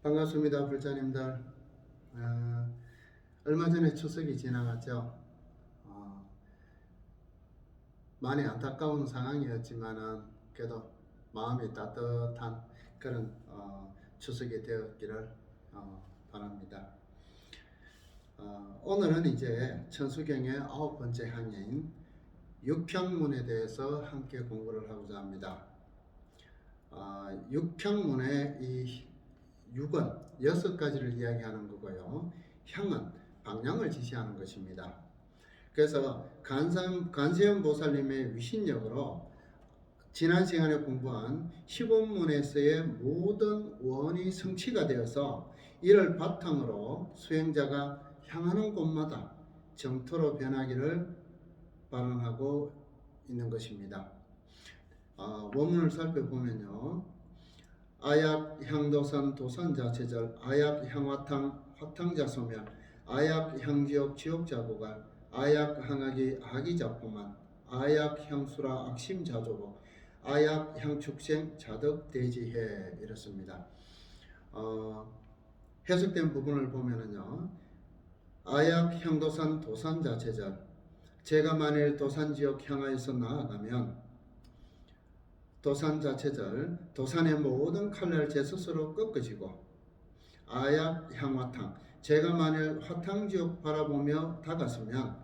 반갑습니다, 불자님들. 얼마 전에 추석이 지나갔죠. 어, 많이 안타까운 상황이었지만은 그래도 마음이 따뜻한 그런 추석이 되었기를 바랍니다. 오늘은 이제 천수경의 9번째 항해인 육평문에 대해서 함께 공부를 하고자 합니다. 육평문의 이 육은 6가지를 이야기하는 거고요. 향은 방향을 지시하는 것입니다. 그래서 관세음 보살님의 위신력으로 지난 시간에 공부한 15문에서의 모든 원이 성취가 되어서 이를 바탕으로 수행자가 향하는 곳마다 정토로 변하기를 발언하고 있는 것입니다. 원문을 살펴보면요. 아약 향도산 도산자체절, 아약 향화탕 화탕자소멸, 아약 향지옥 지옥자고갈, 아약 항악이 아기자포만, 아약 향수라 악심자조복, 아약 향축생 자덕대지해 이렇습니다. 해석된 부분을 보면은요. 아약 향도산 도산자체절, 제가 만일 도산지역 향하여서 나아가면 도산자체절, 도산의 모든 칼날 제 스스로 꺾어지고, 아약 향화탕, 제가 만일 화탕지옥 바라보며 다갔으면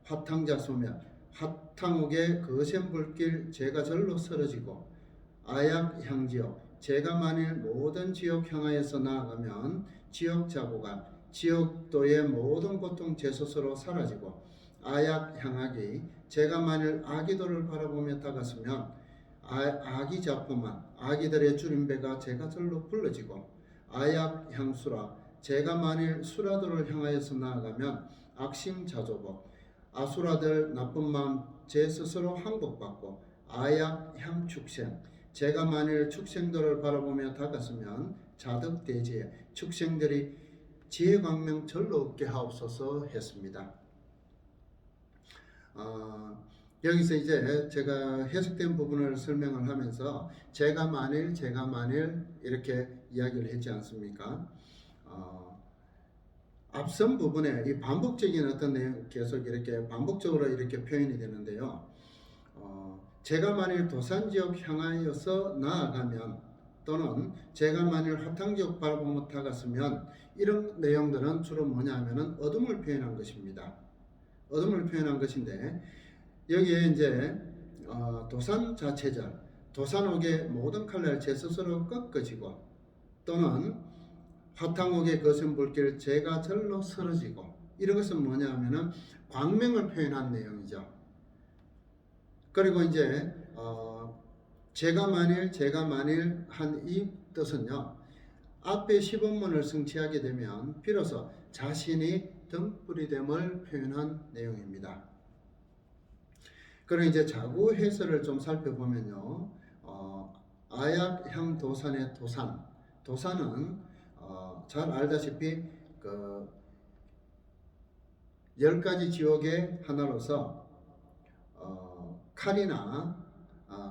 화탕자소멸, 화탕옥의 거센 불길 제가 절로 쓰러지고, 아약 향지옥, 제가 만일 모든 지옥 향하여서 나아가면 지옥자고간, 지옥도의 모든 고통 제 스스로 사라지고, 아약 향악이, 제가 만일 아기도를 바라보며 다갔으면 아기자포만, 아기들의 줄임배가 제가 절로 불러지고, 아약 향수라, 제가 만일 수라도를 향하여서 나아가면 악심자조복, 아수라들 나쁜 마음 제 스스로 항복받고, 아약 향축생, 제가 만일 축생들을 바라보며 다갔으면 자덕대지에 축생들이 지혜광명 절로 얻게 하옵소서 했습니다. 여기서 이제 제가 해석된 부분을 설명을 하면서 제가 만일 이렇게 이야기를 했지 않습니까? 앞선 부분에 이 반복적인 어떤 내용 계속 이렇게 반복적으로 이렇게 표현이 되는데요. 제가 만일 도산지역 향하여서 나아가면 또는 제가 만일 화탕지역 바라보며 다갔으면 이런 내용들은 주로 뭐냐 하면은 어둠을 표현한 것입니다. 어둠을 표현한 것인데 여기에 이제 도산자체절, 도산옥의 모든 칼날 제 스스로 꺾어지고 또는 화탕옥의 거센 불길 제가 절로 쓰러지고 이런 것은 뭐냐 하면은 광명을 표현한 내용이죠. 그리고 이제 제가 만일 한 이 뜻은요. 앞에 10원문을 성취하게 되면 비로소 자신이 등불이 됨을 표현한 내용입니다. 그럼 이제 자구 해설을 좀 살펴보면요. 아약향 도산의 도산은 잘 알다시피 그 10가지 지옥의 하나로서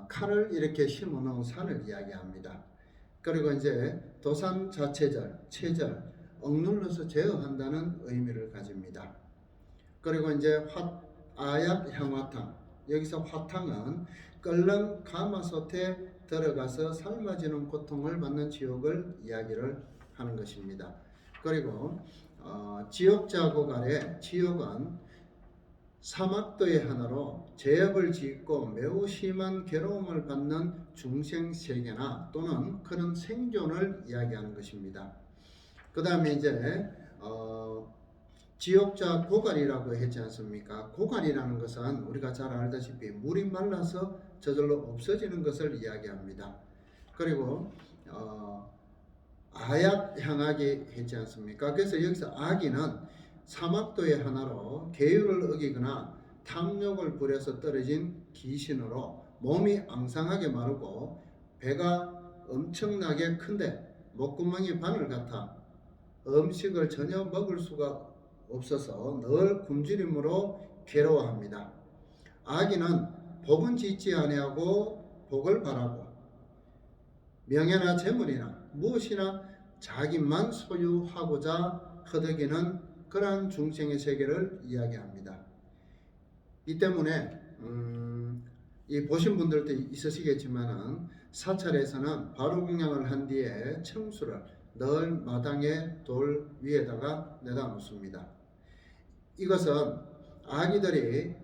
칼을 이렇게 심어 놓은 산을 이야기합니다. 그리고 이제 도산 자체절, 체절, 억눌러서 제어한다는 의미를 가집니다. 그리고 이제 아약 향화탕, 여기서 화탕은 끓는 가마솥에 들어가서 삶아지는 고통을 받는 지옥을 이야기를 하는 것입니다. 그리고 지옥자국 아래 지옥은 사막도의 하나로 죄업을 짓고 매우 심한 괴로움을 받는 중생세계나 또는 그런 생존을 이야기하는 것입니다. 그 다음에 이제 지옥자 고갈이라고 했지 않습니까? 고갈이라는 것은 우리가 잘 알다시피 물이 말라서 저절로 없어지는 것을 이야기합니다. 그리고 아약 향악이 했지 않습니까? 그래서 여기서 아기는 사막도의 하나로 계율을 어기거나 탐욕을 부려서 떨어진 귀신으로 몸이 앙상하게 마르고 배가 엄청나게 큰데 목구멍이 바늘 같아 음식을 전혀 먹을 수가 없어서 늘 굶주림으로 괴로워합니다. 아기는 복은 짓지 아니하고 복을 바라고 명예나 재물이나 무엇이나 자기만 소유하고자 허덕이는 그러한 중생의 세계를 이야기합니다. 이 때문에 이 보신 분들도 있으시겠지만은 사찰에서는 바로 공양을 한 뒤에 청수를 늘 마당의 돌 위에다가 내다 놓습니다. 이것은 아기들이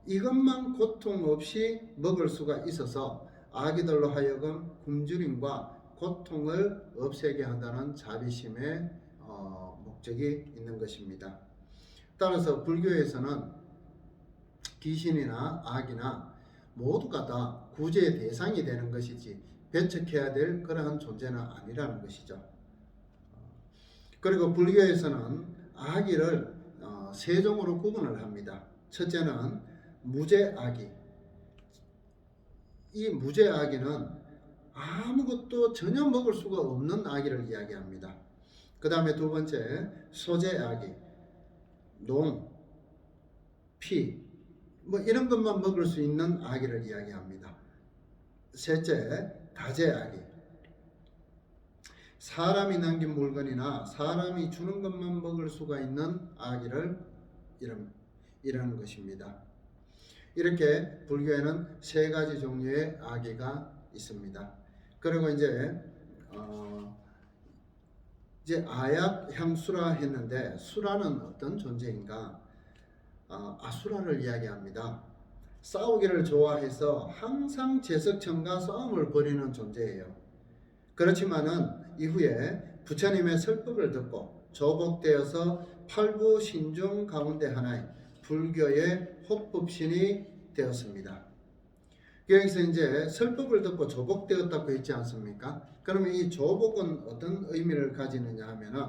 이것만 고통 없이 먹을 수가 있어서 아기들로 하여금 굶주림과 고통을 없애게 한다는 자비심의 목적이 있는 것입니다. 따라서 불교에서는 귀신이나 악이나 모두가 다 구제의 대상이 되는 것이지 배척해야 될 그러한 존재는 아니라는 것이죠. 그리고 불교에서는 악의를 세 종으로 구분을 합니다. 첫째는 무죄악의. 이 무죄악의는 아무것도 전혀 먹을 수가 없는 악의를 이야기합니다. 그 다음에 두 번째 소재악의. 농, 피, 뭐 이런 것만 먹을 수 있는 악의를 이야기합니다. 셋째 다재악의. 사람이 남긴 물건이나 사람이 주는 것만 먹을 수가 있는 악의를 이라는 것입니다. 이렇게 불교에는 세 가지 종류의 악의가 있습니다. 그리고 이제 아약, 향수라 했는데 수라는 어떤 존재인가? 아수라를 이야기합니다. 싸우기를 좋아해서 항상 제석천과 싸움을 벌이는 존재예요. 그렇지만은 이후에 부처님의 설법을 듣고 조복되어서 팔부 신중 가운데 하나의 불교의 혹법신이 되었습니다. 여기서 이제 설법을 듣고 조복되었다고 했지 않습니까? 그러면 이 조복은 어떤 의미를 가지느냐 하면은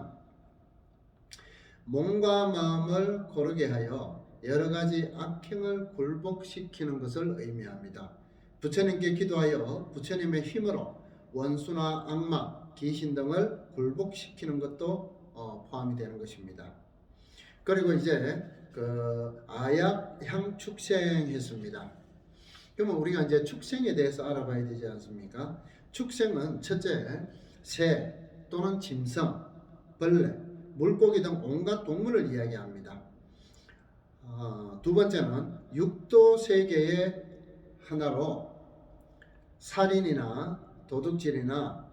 몸과 마음을 고르게 하여 여러 가지 악행을 굴복시키는 것을 의미합니다. 부처님께 기도하여 부처님의 힘으로 원수나 악마, 귀신 등을 굴복시키는 것도 포함이 되는 것입니다. 그리고 이제 아약, 향, 축생 했습니다. 그러면 우리가 이제 축생에 대해서 알아봐야 되지 않습니까? 축생은 첫째, 새 또는 짐승, 벌레, 물고기 등 온갖 동물을 이야기합니다. 두 번째는 육도 세계의 하나로 살인이나 도둑질이나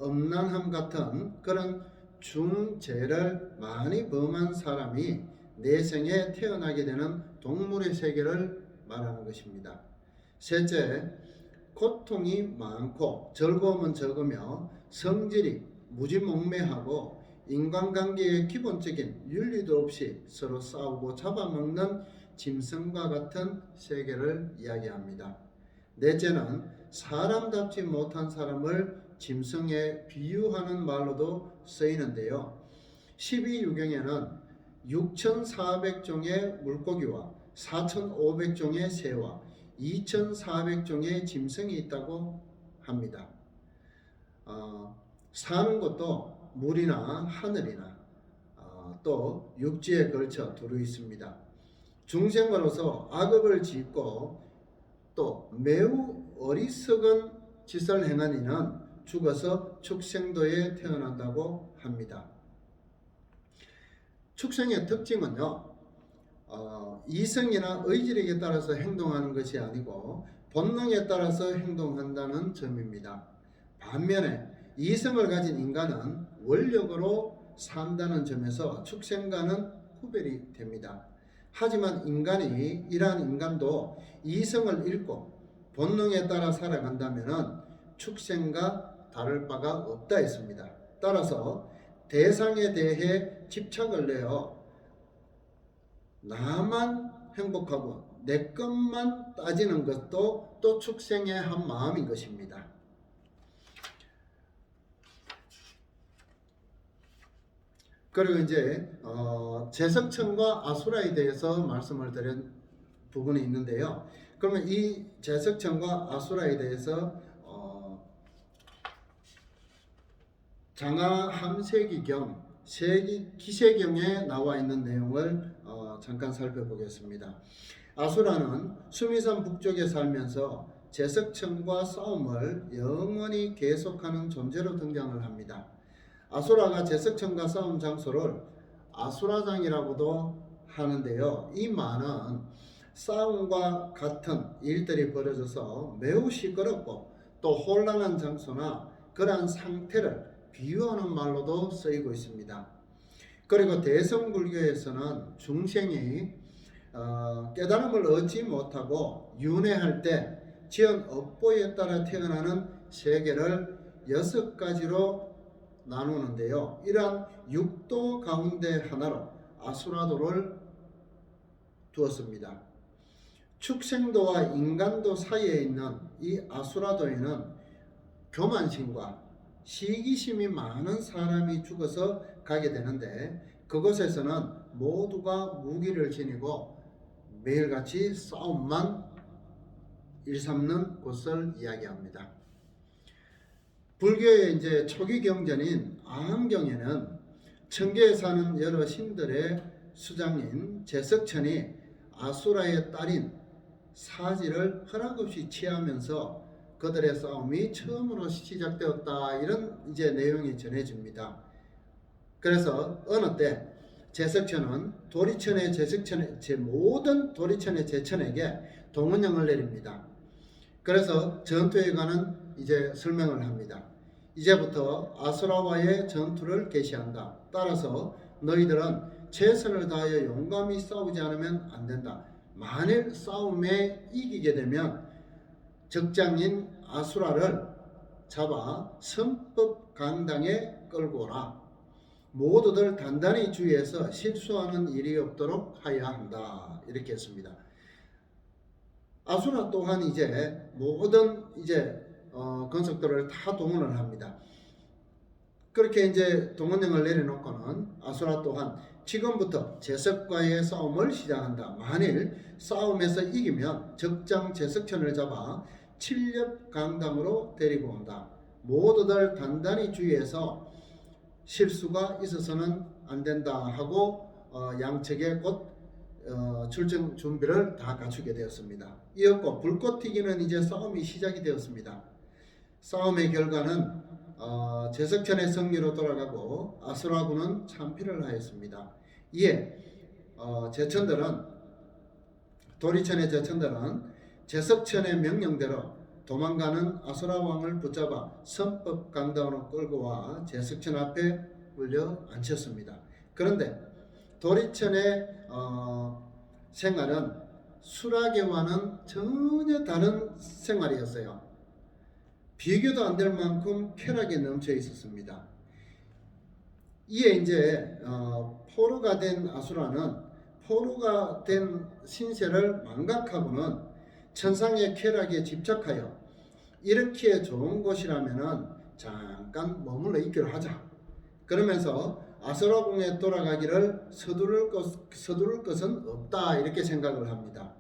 음란함 같은 그런 중죄를 많이 범한 사람이 내생에 태어나게 되는 동물의 세계를 말하는 것입니다. 셋째, 고통이 많고 즐거움은 적으며 성질이 무지몽매하고 인간관계의 기본적인 윤리도 없이 서로 싸우고 잡아먹는 짐승과 같은 세계를 이야기합니다. 넷째는 사람답지 못한 사람을 짐승에 비유하는 말로도 쓰이는데요. 12유경에는 6,400종의 물고기와 4,500종의 새와 2,400종의 짐승이 있다고 합니다. 사는 곳도 물이나 하늘이나 또 육지에 걸쳐 두루 있습니다. 중생으로서 악업을 짓고 또 매우 어리석은 짓을 행한 이는 죽어서 축생도에 태어난다고 합니다. 축생의 특징은요, 이성이나 의지력에 따라서 행동하는 것이 아니고 본능에 따라서 행동한다는 점입니다. 반면에 이성을 가진 인간은 원력으로 산다는 점에서 축생과는 구별이 됩니다. 하지만 이러한 인간도 이성을 잃고 본능에 따라 살아간다면 축생과 다를 바가 없다 했습니다. 따라서 대상에 대해 집착을 내어 나만 행복하고 내 것만 따지는 것도 또 축생의 한 마음인 것입니다. 그리고 이제 제석천과 아수라에 대해서 말씀을 드린 부분이 있는데요. 그러면 이 제석천과 아수라에 대해서 장하 함세기경 기세경에 나와 있는 내용을 잠깐 살펴보겠습니다. 아수라는 수미산 북쪽에 살면서 제석천과 싸움을 영원히 계속하는 존재로 등장을 합니다. 아수라가 제석천과 싸움 장소를 아수라장이라고도 하는데요. 이 말은 싸움과 같은 일들이 벌어져서 매우 시끄럽고 또 혼란한 장소나 그러한 상태를 비유하는 말로도 쓰이고 있습니다. 그리고 대성불교에서는 중생이 깨달음을 얻지 못하고 윤회할 때 지은 업보에 따라 태어나는 세계를 6가지로 나누는데요. 이러한 6도 가운데 하나로 아수라도를 두었습니다. 축생도와 인간도 사이에 있는 이 아수라도에는 교만심과 시기심이 많은 사람이 죽어서 가게 되는데, 그곳에서는 모두가 무기를 지니고 매일같이 싸움만 일삼는 곳을 이야기합니다. 불교의 이제 초기 경전인 아함경에는 청계에 사는 여러 신들의 수장인 제석천이 아수라의 딸인 사지를 허락 없이 취하면서 그들의 싸움이 처음으로 시작되었다, 이런 이제 내용이 전해집니다. 그래서 어느 때 제석천은 도리천의 모든 도리천의 제천에게 동원령을 내립니다. 그래서 전투에 관한 이제 설명을 합니다. 이제부터 아수라와의 전투를 개시한다. 따라서 너희들은 최선을 다하여 용감히 싸우지 않으면 안 된다. 만일 싸움에 이기게 되면 적장인 아수라를 잡아 선법강당에 끌고 오라. 모두들 단단히 주의해서 실수하는 일이 없도록 하여야 한다. 이렇게 했습니다. 아수라 또한 이제 모든 권속들을 다 동원을 합니다. 그렇게 이제 동원령을 내려놓고는 아수라 또한 지금부터 제석과의 싸움을 시작한다. 만일 싸움에서 이기면 적장 제석천을 잡아 칠렵강당으로 데리고 온다. 모두들 단단히 주의해서 실수가 있어서는 안 된다 하고 양측에 곧 출정 준비를 다 갖추게 되었습니다. 이었고 불꽃 튀기는 이제 싸움이 시작이 되었습니다. 싸움의 결과는 제석천의 승리로 돌아가고 아수라군은 참패를 하였습니다. 이에 도리천의 제천들은 제석천의 명령대로 도망가는 아수라 왕을 붙잡아 선법강당으로 끌고 와 제석천 앞에 올려 앉혔습니다. 그런데 도리천의 생활은 수락에와는 전혀 다른 생활이었어요. 비교도 안 될 만큼 쾌락이 넘쳐 있었습니다. 이에 이제 포로가 된 아수라는 포로가 된 신세를 망각하고는 천상의 쾌락에 집착하여 이렇게 좋은 곳이라면은 잠깐 머물러 있기로 하자. 그러면서 아수라궁에 돌아가기를 서두를 것은 없다, 이렇게 생각을 합니다.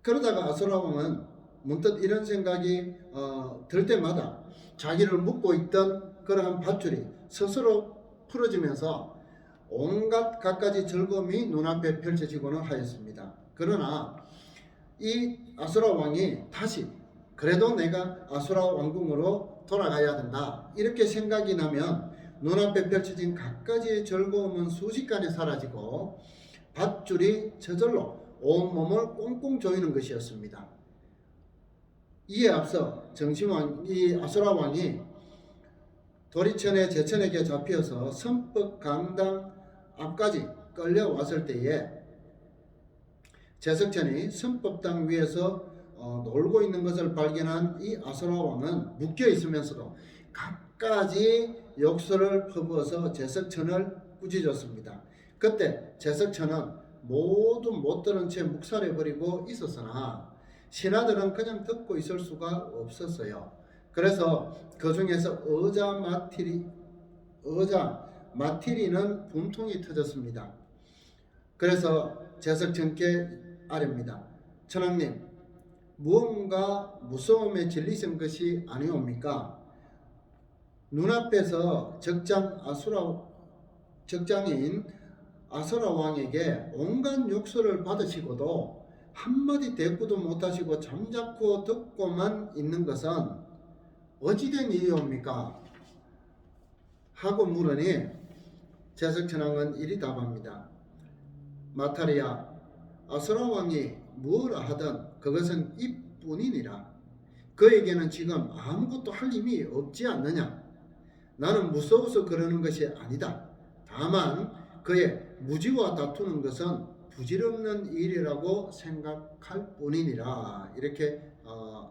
그러다가 아수라왕은 문득 이런 생각이 들 때마다 자기를 묶고 있던 그러한 밧줄이 스스로 풀어지면서 온갖 갖가지 즐거움이 눈앞에 펼쳐지고는 하였습니다. 그러나 이 아수라 왕이 다시 그래도 내가 아수라 왕궁으로 돌아가야 된다, 이렇게 생각이 나면 눈앞에 펼쳐진 갖가지의 즐거움은 순식간에 사라지고 밧줄이 저절로 온몸을 꽁꽁 조이는 것이었습니다. 이에 앞서 이 아수라 왕이 도리천의 제천에게 잡혀서 선법강당 앞까지 끌려왔을 때에 제석천이 선법당 위에서 놀고 있는 것을 발견한 이 아수라 왕은 묶여 있으면서도 갖가지 욕설을 퍼부어서 제석천을 꾸짖었습니다. 그때 제석천은 모두 못 들은 채 묵살해버리고 있었으나 신하들은 그냥 듣고 있을 수가 없었어요. 그래서 그 중에서 의자 마티리는 분통이 터졌습니다. 그래서 제석천께 아뢰입니다. 천황님, 무언가 무서움에 질리신 것이 아니옵니까? 눈앞에서 적장인 아수라 왕에게 온갖 욕설을 받으시고도 한마디 대꾸도 못하시고 잠자코 듣고만 있는 것은 어찌된 이유입니까? 하고 물으니 제석천왕은 이리 답합니다. 마타리야, 아수라 왕이 무엇을 하든 그것은 입뿐이니라. 그에게는 지금 아무것도 할 힘이 없지 않느냐? 나는 무서워서 그러는 것이 아니다. 다만 그의 무지와 다투는 것은 부질없는 일이라고 생각할 뿐이니라. 이렇게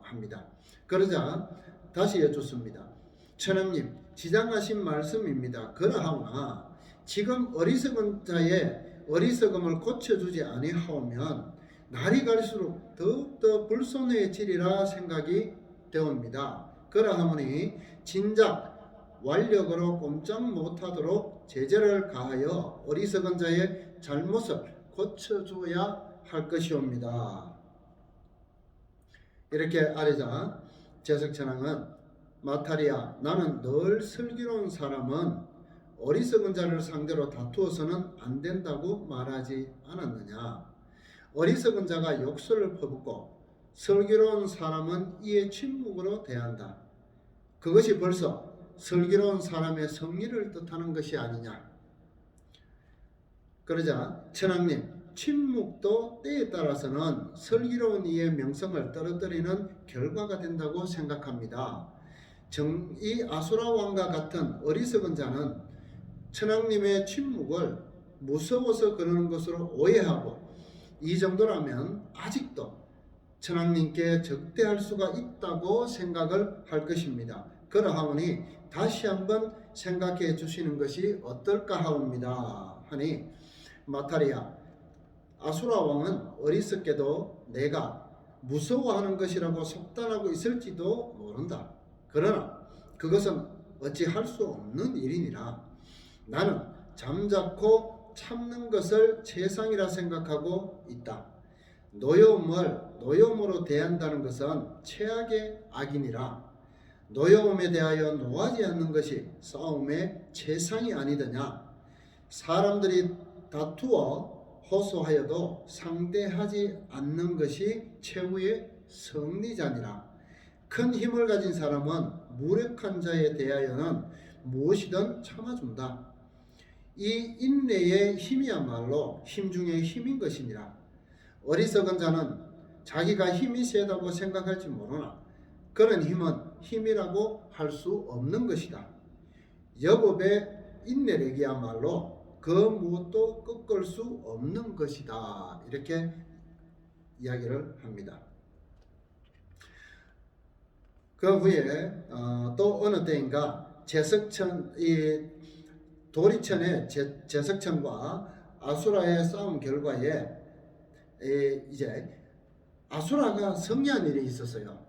합니다. 그러자 다시 여쭙습니다. 천왕님, 지장하신 말씀입니다. 그러하오나 지금 어리석은 자의 어리석음을 고쳐주지 아니하오면 날이 갈수록 더욱더 불손해지리라 생각이 되옵니다. 그러하오니 진작 완력으로 꼼짝 못하도록 제재를 가하여 어리석은 자의 잘못을 고쳐줘야 할 것이옵니다. 이렇게 아뢰자 제석천왕은 마타리야, 나는 늘 슬기로운 사람은 어리석은 자를 상대로 다투어서는 안 된다고 말하지 않았느냐? 어리석은 자가 욕설을 퍼붓고 슬기로운 사람은 이에 침묵으로 대한다. 그것이 벌써 슬기로운 사람의 성의를 뜻하는 것이 아니냐? 그러자 천왕님, 침묵도 때에 따라서는 슬기로운 이의 명성을 떨어뜨리는 결과가 된다고 생각합니다. 이 아수라 왕과 같은 어리석은 자는 천왕님의 침묵을 무서워서 그러는 것으로 오해하고 이 정도라면 아직도 천왕님께 적대할 수가 있다고 생각을 할 것입니다. 그러하오니 다시 한번 생각해 주시는 것이 어떨까 하옵니다. 하니 마타리야, 아수라 왕은 어리석게도 내가 무서워하는 것이라고 속단하고 있을지도 모른다. 그러나 그것은 어찌 할 수 없는 일이니라. 나는 잠자코 참는 것을 최상이라 생각하고 있다. 노여움을 노여움으로 대한다는 것은 최악의 악이니라. 노여움에 대하여 노하지 않는 것이 싸움의 최상이 아니더냐. 사람들이 다투어 호소하여도 상대하지 않는 것이 최후의 승리자니라. 큰 힘을 가진 사람은 무력한 자에 대하여는 무엇이든 참아준다. 이 인내의 힘이야말로 힘 중에 힘인 것이니라. 어리석은 자는 자기가 힘이 세다고 생각할지 모르나 그런 힘은 힘이라고 할 수 없는 것이다. 여법의 인내력이야말로 그 무엇도 꺾을 수 없는 것이다. 이렇게 이야기를 합니다. 그 후에 또 어느 때인가 도리천의 제석천과 아수라의 싸움 결과에 이제 아수라가 승리한 일이 있었어요.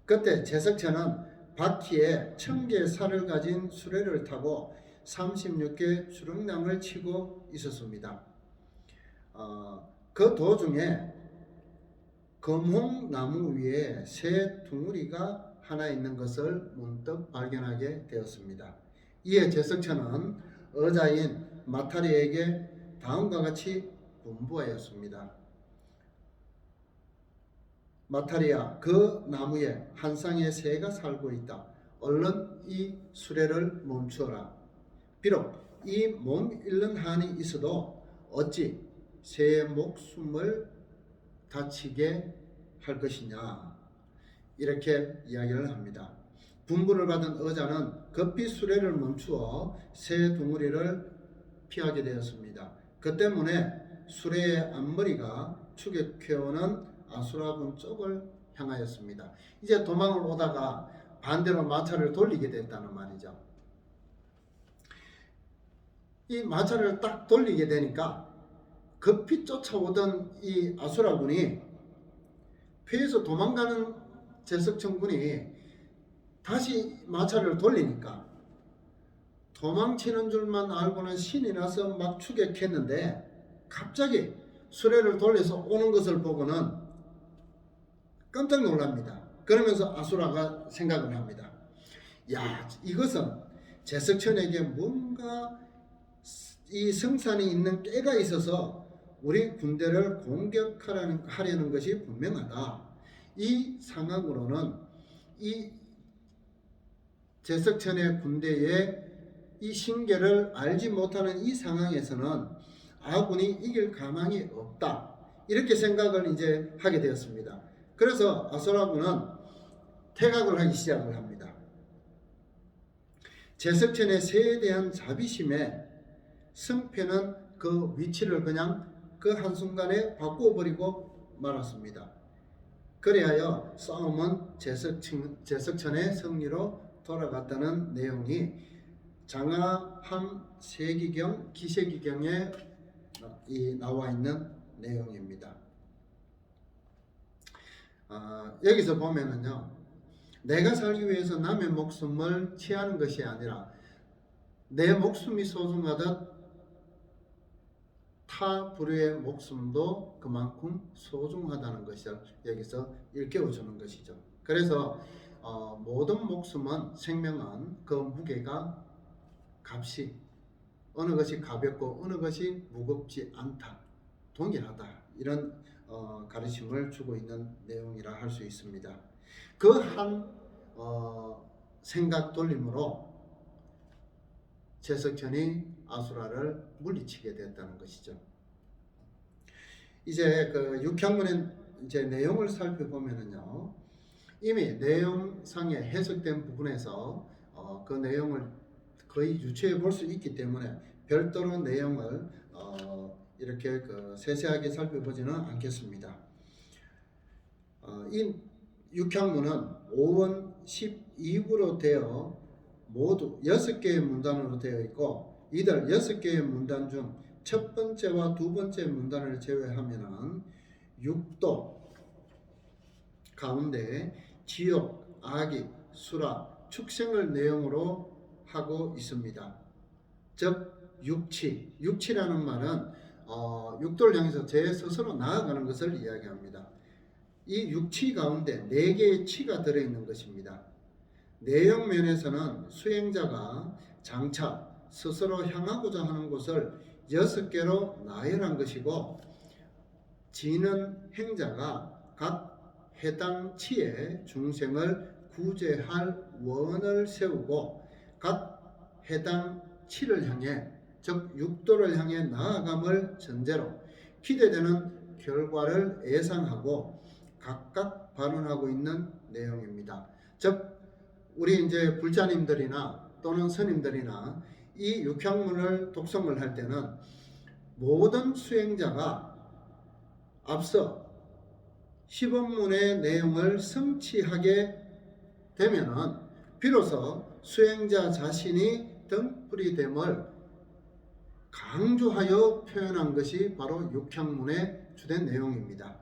그때 제석천은 바퀴에 1000개의 살을 가진 수레를 타고 36개 주릉랑을 치고 있었습니다. 그 도중에 금홍나무 위에 새 둥우리가 하나 있는 것을 문득 발견하게 되었습니다. 이에 제석천은 어자인 마타리에게 다음과 같이 분부하였습니다. 마타리야, 그 나무에 한 쌍의 새가 살고 있다. 얼른 이 수레를 멈추어라. 비록 이 몸 잃는 한이 있어도 어찌 새의 목숨을 다치게 할 것이냐. 이렇게 이야기를 합니다. 분부를 받은 어자는 급히 수레를 멈추어 새 둥우리를 피하게 되었습니다. 그 때문에 수레의 앞머리가 추격해오는 아수라군 쪽을 향하였습니다. 이제 도망을 오다가 반대로 마차를 돌리게 됐다는 말이죠. 이 마차를 딱 돌리게 되니까 급히 쫓아오던 이 아수라군이 피해서 도망가는 제석천군이 다시 마차를 돌리니까 도망치는 줄만 알고는 신이 나서 막 추격했는데 갑자기 수레를 돌려서 오는 것을 보고는 깜짝 놀랍니다. 그러면서 아수라가 생각을 합니다. 야, 이것은 제석천에게 뭔가 이 성산이 있는 깨가 있어서 우리 군대를 공격하려는 것이 분명하다. 이 상황으로는 이 제석천의 군대의 이 신계를 알지 못하는 이 상황에서는 아군이 이길 가망이 없다. 이렇게 생각을 이제 하게 되었습니다. 그래서 아수라군은 퇴각을 하기 시작을 합니다. 제석천의 새에 대한 자비심에 승패는 그 위치를 그냥 그 한순간에 바꾸어버리고 말았습니다. 그리하여 싸움은 제석천의 승리로 돌아갔다는 내용이 장하함 세기경 기세기경에 나와 있는 내용입니다. 여기서 보면은요, 내가 살기 위해서 남의 목숨을 취하는 것이 아니라 내 목숨이 소중하듯 타 부류의 목숨도 그만큼 소중하다는 것을 여기서 일깨워주는 것이죠. 그래서 모든 목숨은, 생명은 그 무게가, 값이, 어느 것이 가볍고 어느 것이 무겁지 않다, 동일하다, 이런 가르침을 주고 있는 내용이라 할 수 있습니다. 그 한 생각 돌림으로 제석천이 아수라를 물리치게 됐다는 것이죠. 이제 그 6향문의 이제 내용을 살펴보면은요, 이미 내용상에 해석된 부분에서 그 내용을 거의 유추해 볼 수 있기 때문에 별도로 내용을 이렇게 그 세세하게 살펴보지는 않겠습니다. 이 6향문은 5원 12구로 되어 모두 6개의 문단으로 되어 있고, 이들 6개의 문단 중 첫 번째와 두 번째 문단을 제외하면은 6도 가운데 지옥, 악이, 수라, 축생을 내용으로 하고 있습니다. 즉 육치라는 말은 육도를 향해서 제 스스로 나아가는 것을 이야기합니다. 이 육치 가운데 4개의 치가 들어있는 것입니다. 내용 면에서는 수행자가 장차 스스로 향하고자 하는 곳을 6개로 나열한 것이고, 지는 행자가 각 해당 치의 중생을 구제할 원을 세우고 각 해당 치를 향해, 즉 육도를 향해 나아감을 전제로 기대되는 결과를 예상하고 각각 발언하고 있는 내용입니다. 즉 우리 이제 불자님들이나 또는 스님들이나 이 육향문을 독송을 할 때는 모든 수행자가 앞서 10원문의 내용을 성취하게 되면은 비로소 수행자 자신이 등불이 됨을 강조하여 표현한 것이 바로 육향문의 주된 내용입니다.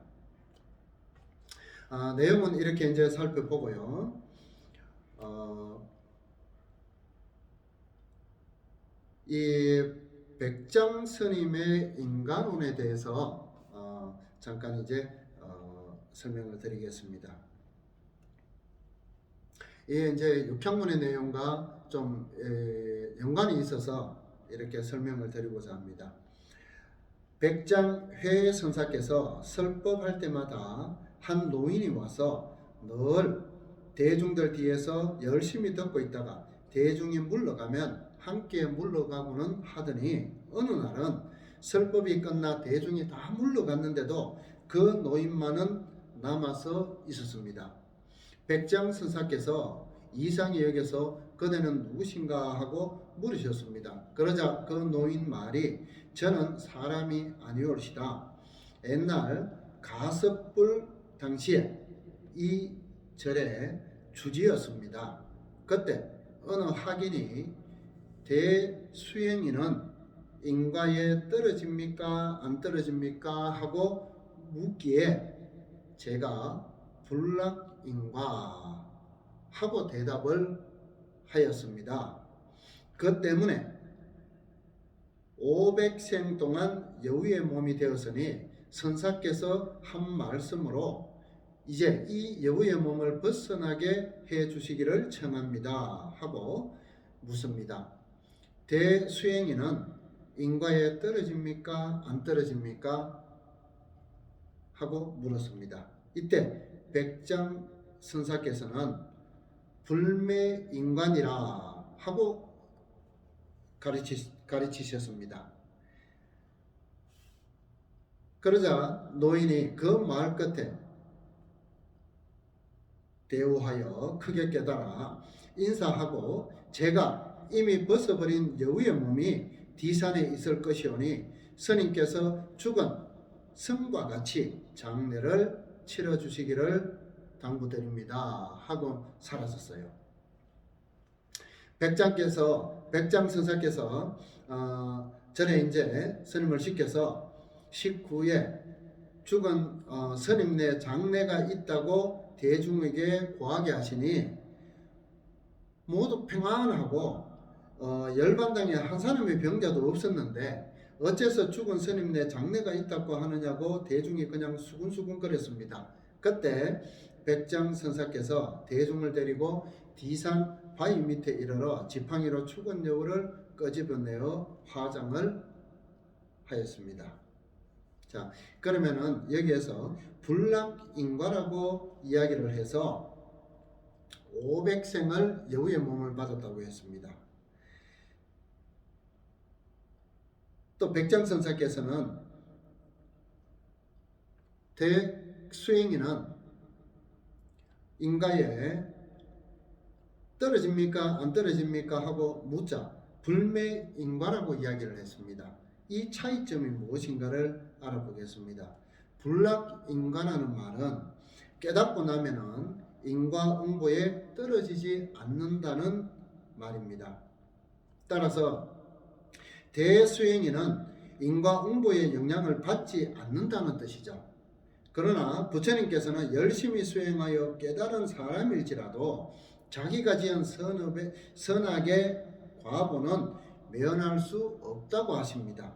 내용은 이렇게 이제 살펴보고요. 이 백장 스님의 인간론에 대해서 잠깐 이제 설명을 드리겠습니다. 이 이제 육향문의 내용과 좀 연관이 있어서 이렇게 설명을 드리고자 합니다. 백장회 선사께서 설법할 때마다 한 노인이 와서 늘 대중들 뒤에서 열심히 듣고 있다가 대중이 물러가면 함께 물러가고는 하더니 어느 날은 설법이 끝나 대중이 다 물러갔는데도 그 노인만은 남아서 있었습니다. 백장 선사께서 이상히 여겨서 그대는 누구신가 하고 물으셨습니다. 그러자 그 노인 말이 저는 사람이 아니올시다. 옛날 가섭불 당시에 이 절의 주지였습니다. 그때 어느 학인이 대수행인은 인과에 떨어집니까 안 떨어집니까 하고 묻기에 제가 불락인과 하고 대답을 하였습니다. 그 때문에 500생 동안 여우의 몸이 되었으니 선사께서 한 말씀으로 이제 이 여우의 몸을 벗어나게 해 주시기를 청합니다 하고 묻습니다. 대수행인은 인과에 떨어집니까? 안 떨어집니까? 하고 물었습니다. 이때 백장 선사께서는 불매인관이라 하고 가르치셨습니다. 그러자 노인이 그 말 끝에 대우하여 크게 깨달아 인사하고 제가 이미 벗어버린 여우의 몸이 디산에 있을 것이오니 스님께서 죽은 성과 같이 장례를 치러주시기를 당부드립니다 하고 사라졌어요. 백장 선사께서 전에 이제 스님을 시켜서 식후에 죽은 스님네 장례가 있다고 대중에게 고하게 하시니 모두 평안하고 열반당에 한 사람의 병자도 없었는데 어째서 죽은 스님네 장례가 있다고 하느냐고 대중이 그냥 수군수군거렸습니다. 그때 백장 선사께서 대중을 데리고 디산 바위 밑에 이르러 지팡이로 죽은 여우를 끄집어내어 화장을 하였습니다. 자, 그러면은 여기에서 불락인과라고 이야기를 해서 500생을 여우의 몸을 받았다고 했습니다. 또 백장선사께서는 대수행인은 인가에 떨어집니까 안 떨어집니까 하고 묻자 불매인과라고 이야기를 했습니다. 이 차이점이 무엇인가를 알아보겠습니다. 불락인과라는 말은 깨닫고 나면은 인과응보에 떨어지지 않는다는 말입니다. 따라서 대수행인은 인과응보의 영향을 받지 않는다는 뜻이죠. 그러나 부처님께서는 열심히 수행하여 깨달은 사람일지라도 자기가 지은 선악의 과보는 면할 수 없다고 하십니다.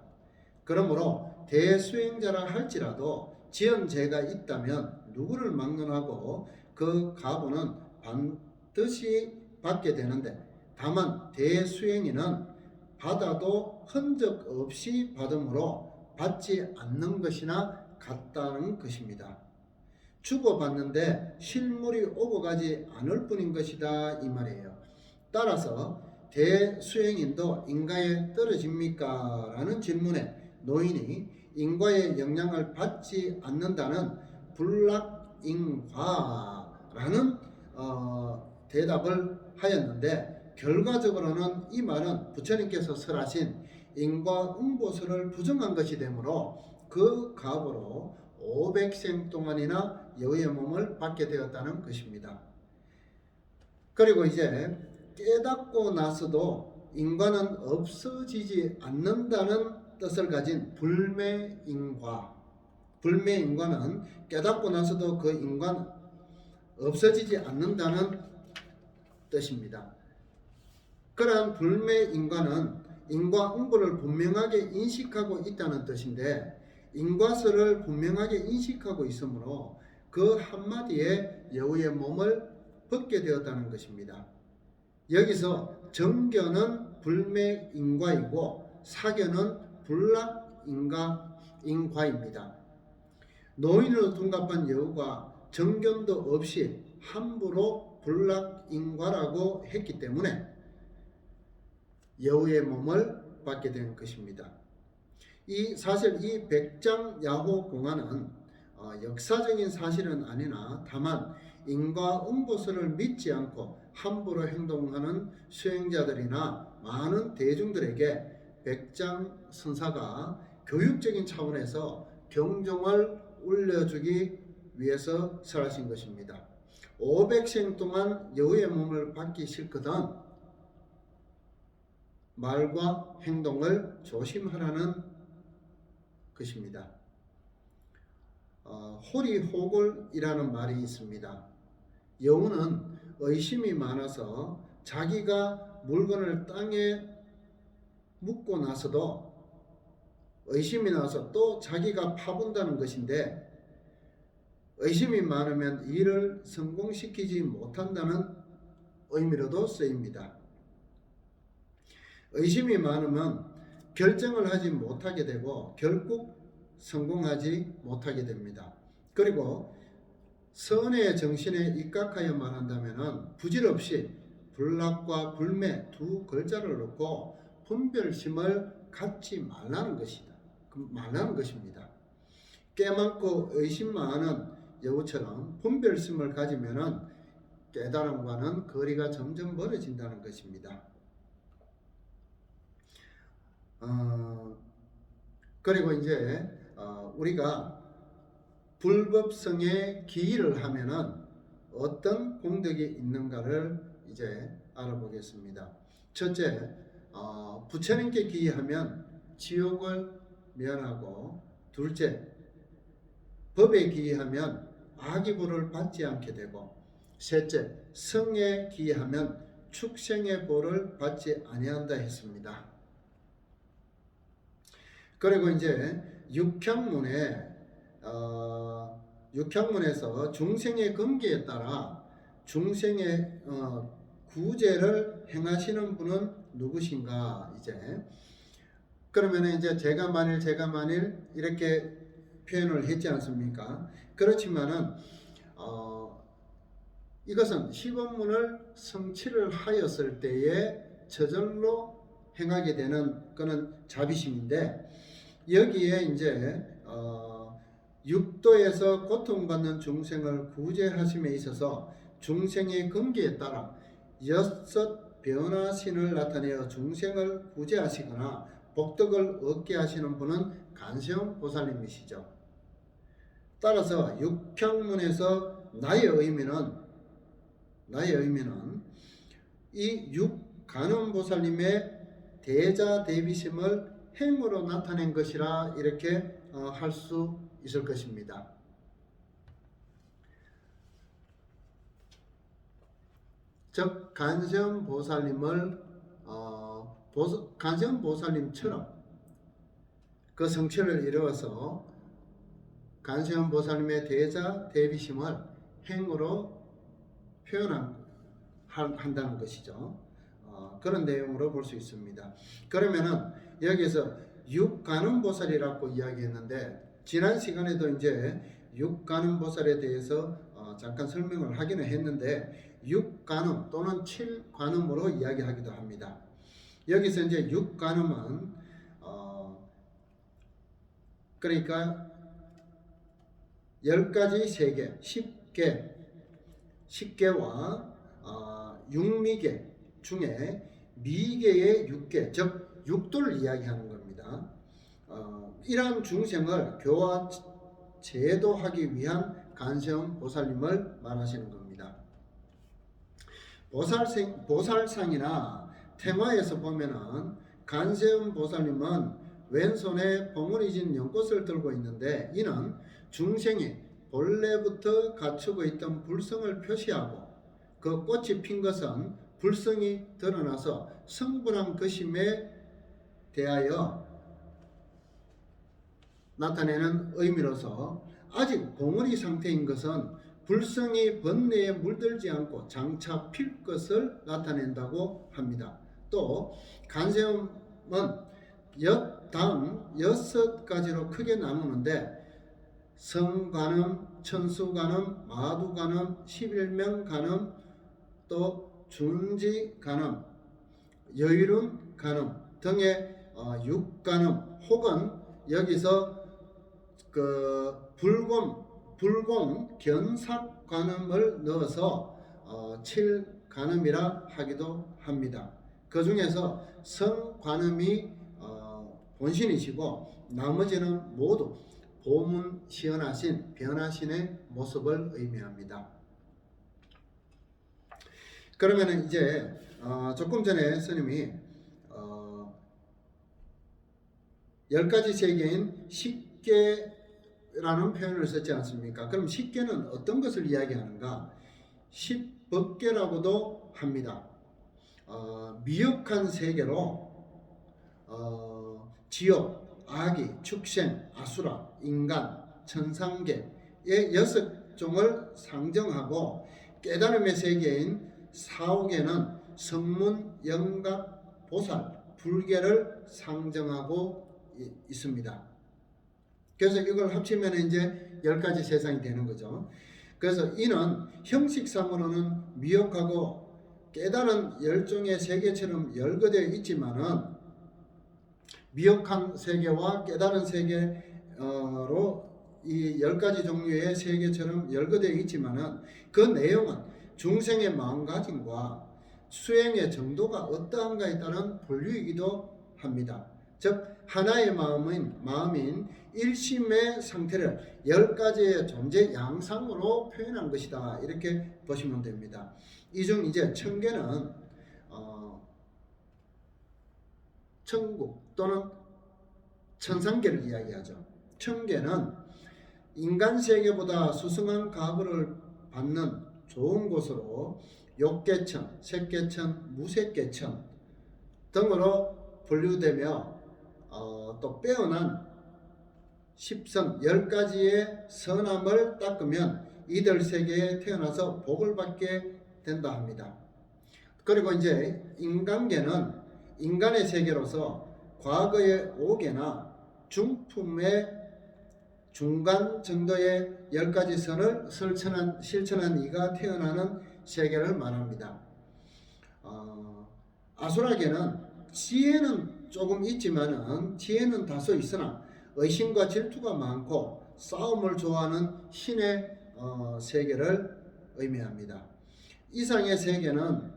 그러므로 대수행자라 할지라도 지은 죄가 있다면 누구를 막론하고 그 과보는 반드시 받게 되는데 다만 대수행인은 받아도 흔적 없이 받음으로 받지 않는 것이나 같다는 것입니다. 주고받는데 실물이 오고 가지 않을 뿐인 것이다 이 말이에요. 따라서 대수행인도 인과에 떨어집니까? 라는 질문에 노인이 인과의 영향을 받지 않는다는 불락인과라는 대답을 하였는데 결과적으로는 이 말은 부처님께서 설하신 인과응보설을 부정한 것이 되므로 그 값으로 500생 동안이나 여우의 몸을 받게 되었다는 것입니다. 그리고 이제 깨닫고 나서도 인과는 없어지지 않는다는 뜻을 가진 불매인과. 불매인과는 깨닫고 나서도 그 인과는 없어지지 않는다는 뜻입니다. 그러한 불매인과는 인과응보를 분명하게 인식하고 있다는 뜻인데 인과설을 분명하게 인식하고 있으므로 그 한마디에 여우의 몸을 벗게 되었다는 것입니다. 여기서 정견은 불매인과이고 사견은 불락인과입니다. 노인으로 둔갑한 여우가 정견도 없이 함부로 불락인과라고 했기 때문에 여우의 몸을 받게 된 것입니다. 사실 이 백장야호공안은 역사적인 사실은 아니나 다만 인과응보설을 믿지 않고 함부로 행동하는 수행자들이나 많은 대중들에게 백장선사가 교육적인 차원에서 경종을 울려주기 위해서 설하신 것입니다. 500생 동안 여우의 몸을 받기 싫거든 말과 행동을 조심하라는 것입니다. 호리호골이라는 말이 있습니다. 여우는 의심이 많아서 자기가 물건을 땅에 묻고 나서도 의심이 나서 또 자기가 파본다는 것인데 의심이 많으면 일을 성공시키지 못한다는 의미로도 쓰입니다. 의심이 많으면 결정을 하지 못하게 되고 결국 성공하지 못하게 됩니다. 그리고 선의 정신에 입각하여 말한다면 부질없이 불락과 불매 두 글자를 넣고 분별심을 갖지 말라는 것이다. 말라는 것입니다. 깨많고 의심 많은 여우처럼 분별심을 가지면 깨달음과는 거리가 점점 멀어진다는 것입니다. 그리고 이제 우리가 불법성에 기의를 하면은 어떤 공덕이 있는가를 이제 알아보겠습니다. 첫째, 부처님께 기의하면 지옥을 면하고, 둘째, 법에 기의하면 악의 벌을 받지 않게 되고, 셋째, 성에 기의하면 축생의 벌을 받지 아니한다 했습니다. 그리고 이제 육향문에서 중생의 근기에 따라 중생의 구제를 행하시는 분은 누구신가? 이제 그러면 이제 제가 만일 이렇게 표현을 했지 않습니까? 그렇지만은 이것은 시본문을 성취를 하였을 때에 저절로 행하게 되는 그는 자비심인데, 여기에 이제 육도에서 고통받는 중생을 구제하심에 있어서 중생의 근기에 따라 여섯 변화신을 나타내어 중생을 구제하시거나 복덕을 얻게 하시는 분은 간세음 보살님이시죠. 따라서 육향문에서 나의 의미는 이 육간음 보살님의 대자 대비심을 행으로 나타낸 것이라 이렇게 할 수 있을 것입니다. 즉 간세음 보살님을 간세음 보살님처럼 그 성취를 이루어서 간세음 보살님의 대자 대비심을 행으로 표현한다는 것이죠. 그런 내용으로 볼 수 있습니다. 그러면은 여기서 육간음 보살이라고 이야기했는데, 지난 시간에도 이제 육간음 보살에 대해서 잠깐 설명을 하기는 했는데, 육간음 또는 칠간음으로 이야기하기도 합니다. 여기서 이제 육간음은 그러니까 10가지 세계, 10개와 육미계 중에 미계의 6개, 즉 육도를 이야기하는 겁니다. 이러한 중생을 교화 제도하기 위한 간세음 보살님을 말하시는 겁니다. 보살상이나 태화에서 보면은 간세음 보살님은 왼손에 봉우리 진 연꽃을 들고 있는데, 이는 중생이 본래부터 갖추고 있던 불성을 표시하고 그 꽃이 핀 것은 불성이 드러나서 성불한 것임에 대하여 나타내는 의미로서, 아직 봉우리 상태인 것은 불성이 번뇌에 물들지 않고 장차 필 것을 나타낸다고 합니다. 또 간세음은 당 6가지로 크게 나누는데, 성간음, 천수간음, 마두간음, 11명간음, 또 준지간음, 여유룬간음 등의 6간음, 혹은 여기서 그 불공 견삭간음을 넣어서 7간음이라 하기도 합니다. 그 중에서 성간음이 본신이시고 나머지는 모두 보문시연하신 변화신의 모습을 의미합니다. 그러면 이제 조금 전에 스님이 10가지 세계인 10개라는 표현을 썼지 않습니까? 그럼 10개는 어떤 것을 이야기하는가? 10법계라고도 합니다. 미역한 세계로 지옥, 아기, 축생, 아수라, 인간, 천상계의 6종을 상정하고, 깨달음의 세계인 사옥에는 성문, 영각, 보살, 불계를 상정하고 있습니다. 그래서 이걸 합치면 이제 10가지 세상이 되는 거죠. 그래서 이는 형식상으로는 미혹하고 깨달은 열종의 세계처럼 열거되어 있지만은 미혹한 세계와 깨달은 세계로 이 10가지 종류의 세계처럼 열거되어 있지만은 그 내용은 중생의 마음가짐과 수행의 정도가 어떠한가에 따른 본류이기도 합니다. 즉 하나의 마음인 일심의 상태를 10가지의 존재 양상으로 표현한 것이다. 이렇게 보시면 됩니다. 이 중 이제 천계는 천국 또는 천상계를 이야기하죠. 천계는 인간 세계보다 수승한 가부를 받는 좋은 곳으로 욕계천, 색계천, 무색계천 등으로 분류되며 또 빼어난 10선 10가지의 선함을 닦으면 이들 세계에 태어나서 복을 받게 된다 합니다. 그리고 이제 인간계는 인간의 세계로서 과거의 5계나 중품의 중간 정도의 10가지 선을 실천한 이가 태어나는 세계를 말합니다. 아수라계는 지혜는 조금 있지만은 지혜는 다소 있으나 의심과 질투가 많고 싸움을 좋아하는 신의 세계를 의미합니다. 이상의 세계는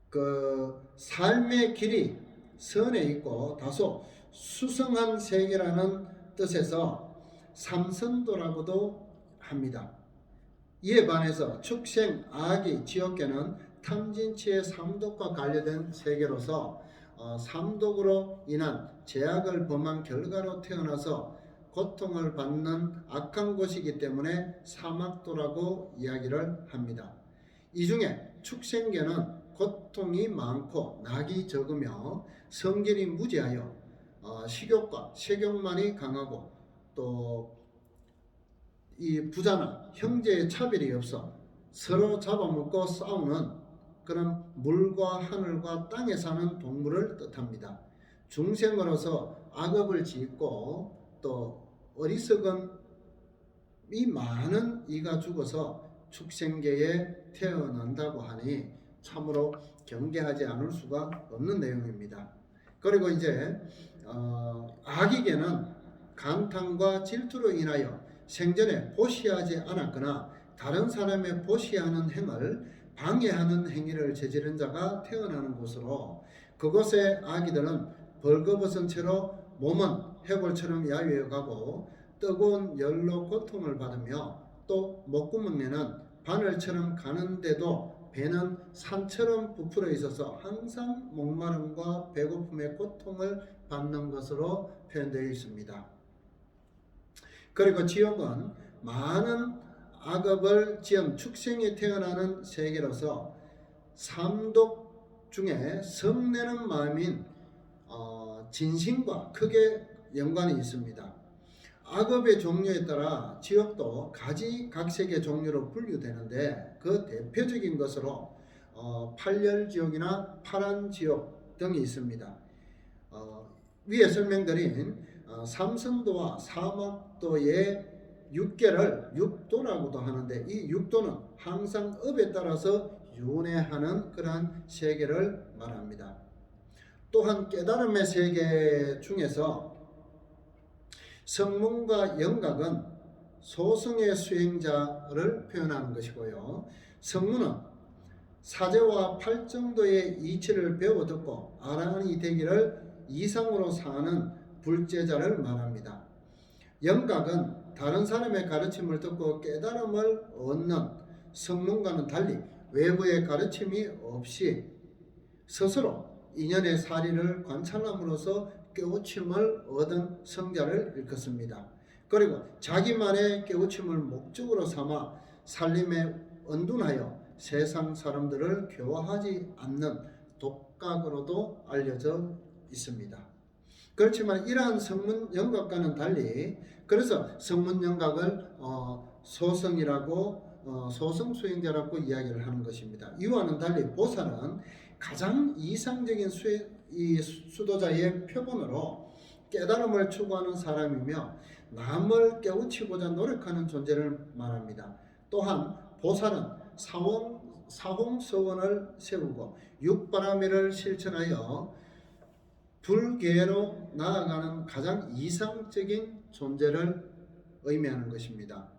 그 삶의 길이 선에 있고 다소 수성한 세계라는 뜻에서 삼선도라고도 합니다. 이에 반해서 축생, 아기, 지옥계는 탐진치의 삼독과 관련된 세계로서 삼독으로 인한 제약을 범한 결과로 태어나서 고통을 받는 악한 곳이기 때문에 사막도라고 이야기를 합니다. 이 중에 축생계는 고통이 많고 낙이 적으며 성질이 무지하여 식욕과 색욕만이 강하고 또 이 부자나 형제의 차별이 없어 서로 잡아먹고 싸우는 그런 물과 하늘과 땅에 사는 동물을 뜻합니다. 중생으로서 악업을 짓고 또 어리석음이 많은 이가 죽어서 축생계에 태어난다고 하니 참으로 경계하지 않을 수가 없는 내용입니다. 그리고 이제 악이계는 간탕과 질투로 인하여 생전에 보시하지 않았거나 다른 사람의 보시하는 행을 방해하는 행위를 저지른 자가 태어나는 곳으로 그곳의 아기들은 벌거벗은 채로 몸은 해골처럼 야위어가고 뜨거운 열로 고통을 받으며 또 목구멍에는 바늘처럼 가는데도 배는 산처럼 부풀어 있어서 항상 목마름과 배고픔의 고통을 받는 것으로 표현되어 있습니다. 그리고 지옥은 많은 악업을 지은 축생이 태어나는 세계로서 삼독 중에 성내는 마음인 진심과 크게 연관이 있습니다. 악업의 종류에 따라 지옥도 가지각색의 종류로 분류되는데 그 대표적인 것으로 팔열지옥이나 파란지옥 등이 있습니다. 위에 설명드린 삼선도와 사막도의 6계를 육도라고도 하는데 이 육도는 항상 업에 따라서 윤회하는 그러한 세계를 말합니다. 또한 깨달음의 세계 중에서 성문과 영각은 소승의 수행자를 표현하는 것이고요. 성문은 사제와 팔정도의 이치를 배워 듣고 아라한이 되기를 이상으로 사는 불제자를 말합니다. 영각은 다른 사람의 가르침을 듣고 깨달음을 얻는 성문과는 달리 외부의 가르침이 없이 스스로 인연의 사리를 관찰함으로써 깨우침을 얻은 성자를 일컫습니다. 그리고 자기만의 깨우침을 목적으로 삼아 살림에 언둔하여 세상 사람들을 교화하지 않는 독각으로도 알려져 있습니다. 그렇지만 이러한 성문 영각과는 달리 그래서 성문 영각을 소성이라고 소성 수행자라고 이야기를 하는 것입니다. 이와는 달리 보살은 가장 이상적인 이 수도자의 표본으로 깨달음을 추구하는 사람이며 남을 깨우치고자 노력하는 존재를 말합니다. 또한 보살은 사홍서원을 세우고 육바라밀을 실천하여 불계로 나아가는 가장 이상적인 존재를 의미하는 것입니다.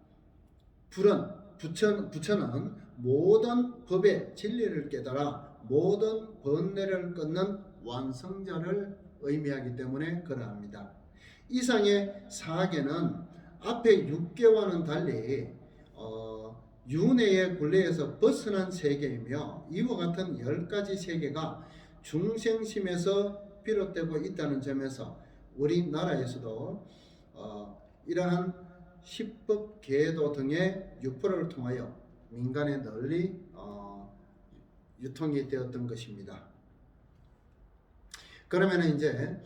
부처는 모든 법의 진리를 깨달아 모든 번뇌를 끊는 완성자를 의미하기 때문에 그러합니다. 이상의 사계는 앞에 6계와는 달리 윤회의 굴레에서 벗어난 세계이며 이와 같은 10가지 세계가 중생심에서 비롯되고 있다는 점에서 우리나라에서도 이러한 십법 계도 등의 유포를 통하여 민간에 널리 유통이 되었던 것입니다. 그러면 이제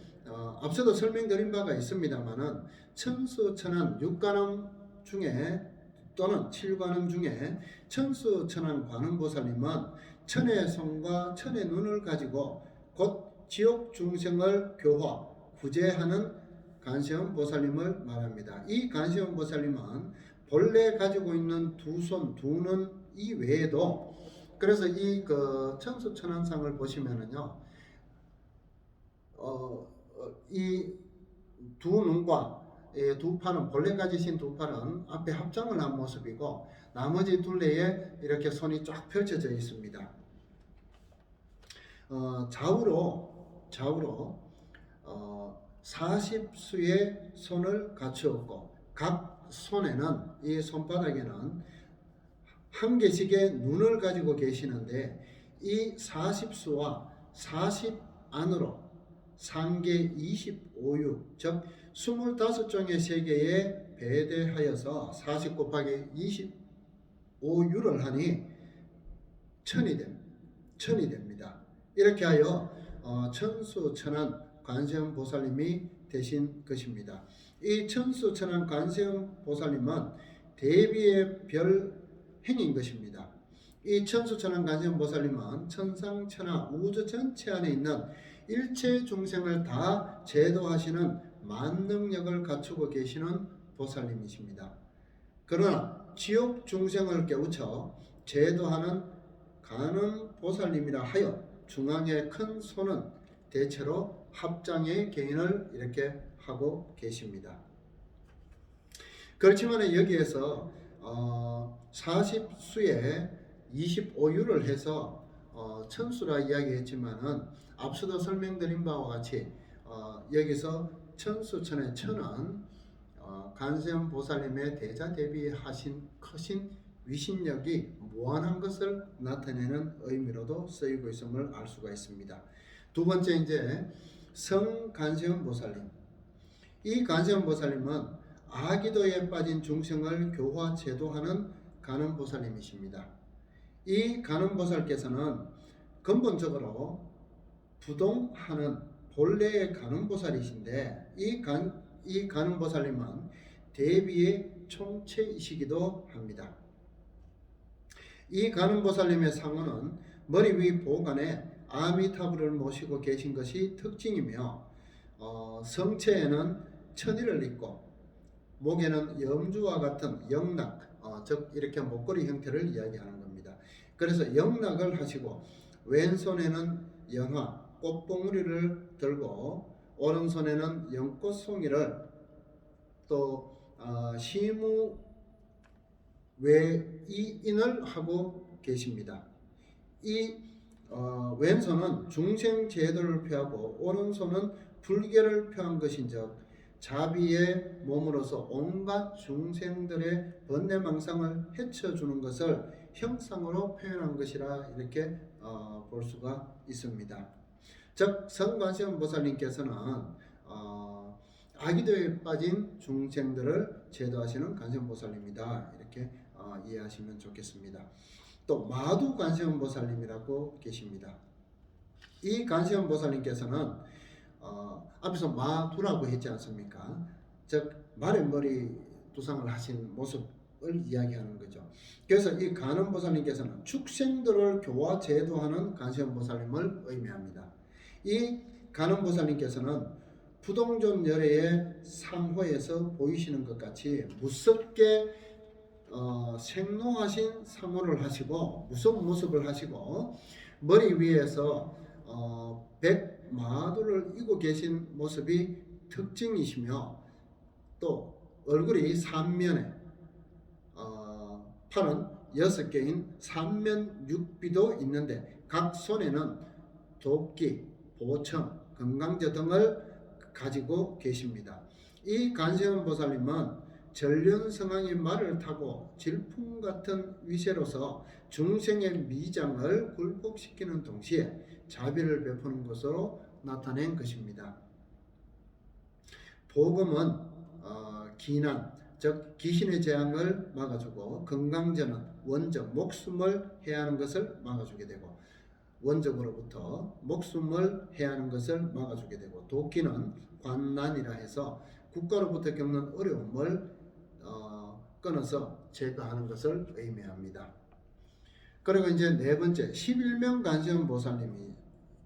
앞서도 설명드린 바가 있습니다만은 천수천안 6관음 중에 또는 7관음 중에 천수천안 관음보살님은 천의 손과 천의 눈을 가지고 곧 지옥 중생을 교화, 구제하는 간세음 보살님을 말합니다. 이 간세음 보살님은 본래 가지고 있는 두 손, 두 눈 이외에도 그래서 이 천수천안상을 보시면은요, 이 두 눈과 두 팔은 본래 가지신 두 팔은 앞에 합장을 한 모습이고 나머지 둘레에 이렇게 손이 쫙 펼쳐져 있습니다. 좌우로 40수의 손을 갖추었고 각 손에는 이 손바닥에는 한 개씩의 눈을 가지고 계시는데 이 40수와 40 안으로 상계 25유 즉 25종의 세계에 배대하여서 40 곱하기 25유를 하니 천이 됩니다. 이렇게 하여 천수천안 관세음 보살님이 되신 것입니다. 이 천수천안 관세음 보살님은 대비의 별행인 것입니다. 이 천수천안 관세음 보살님은 천상천하 우주 전체 안에 있는 일체 중생을 다 제도하시는 만능력을 갖추고 계시는 보살님이십니다. 그러나 지옥 중생을 깨우쳐 제도하는 가는 보살님이라 하여 중앙의 큰 손은 대체로 합장의 개인을 이렇게 하고 계십니다. 그렇지만 여기에서 40수에 25유를 해서 천수라 이야기했지만은 앞서도 설명드린 바와 같이 여기서 천수천의 천은 관세음 보살님의 대자 대비하신 크신 위신력이 무한한 것을 나타내는 의미로도 쓰이고 있음을 알 수가 있습니다. 두 번째 이제 성관세음 보살님. 이 관세음 보살님은 아기도에 빠진 중생을 교화 제도하는 간음 보살님이십니다. 이 간음 보살께서는 근본적으로 부동하는 본래의 간음 보살이신데 이 간음 보살님은 대비의 총체이시기도 합니다. 이 간음 보살님의 상호는 머리 위 보관에 아미타불을 모시고 계신 것이 특징이며 성체에는 천일을 입고 목에는 염주와 같은 영락 즉 이렇게 목걸이 형태를 이야기하는 겁니다. 그래서 영락을 하시고 왼손에는 연화 꽃봉우리를 들고 오른손에는 연꽃송이를 또 시무 외이인을 하고 계십니다. 이 왼손은 중생 제도를 표하고 오른손은 불계를 표한 것인즉 자비의 몸으로서 온갖 중생들의 번뇌망상을 헤쳐주는 것을 형상으로 표현한 것이라 이렇게 볼 수가 있습니다. 즉 성관세음 보살님께서는 아기도에 빠진 중생들을 제도하시는 관세음 보살님이다 이렇게 이해하시면 좋겠습니다. 또 마두 관세음 보살님이라고 계십니다. 이 관세음 보살님께서는 앞에서 마두라고 했지 않습니까? 즉 말의 머리 두상을 하신 모습 이야기하는 거죠. 그래서 이 간음보살님께서는 축생들을 교화 제도하는 관세음보살님을 의미합니다. 이 간음보살님께서는 부동존 열애의 상호에서 보이시는 것 같이 무섭게 생롱하신 상호를 하시고 무서운 모습을 하시고 머리 위에서 백마두를 이고 계신 모습이 특징이시며 또 얼굴이 삼면에 팔은 6개인 삼면육비도 있는데 각 손에는 도끼, 보청, 금강저 등을 가지고 계십니다. 이 관세음 보살님은 전륜성왕의 말을 타고 질풍 같은 위세로서 중생의 미장을 굴복시키는 동시에 자비를 베푸는 것으로 나타낸 것입니다. 복음은 기난, 즉 귀신의 재앙을 막아주고, 금강저는 원적, 목숨을 해하는 것을 막아주게 되고, 원적으로부터 목숨을 해하는 것을 막아주게 되고, 도끼는 관난이라 해서 국가로부터 겪는 어려움을 끊어서 제거하는 것을 의미합니다. 그리고 이제 네 번째 11명 관세음 보살님이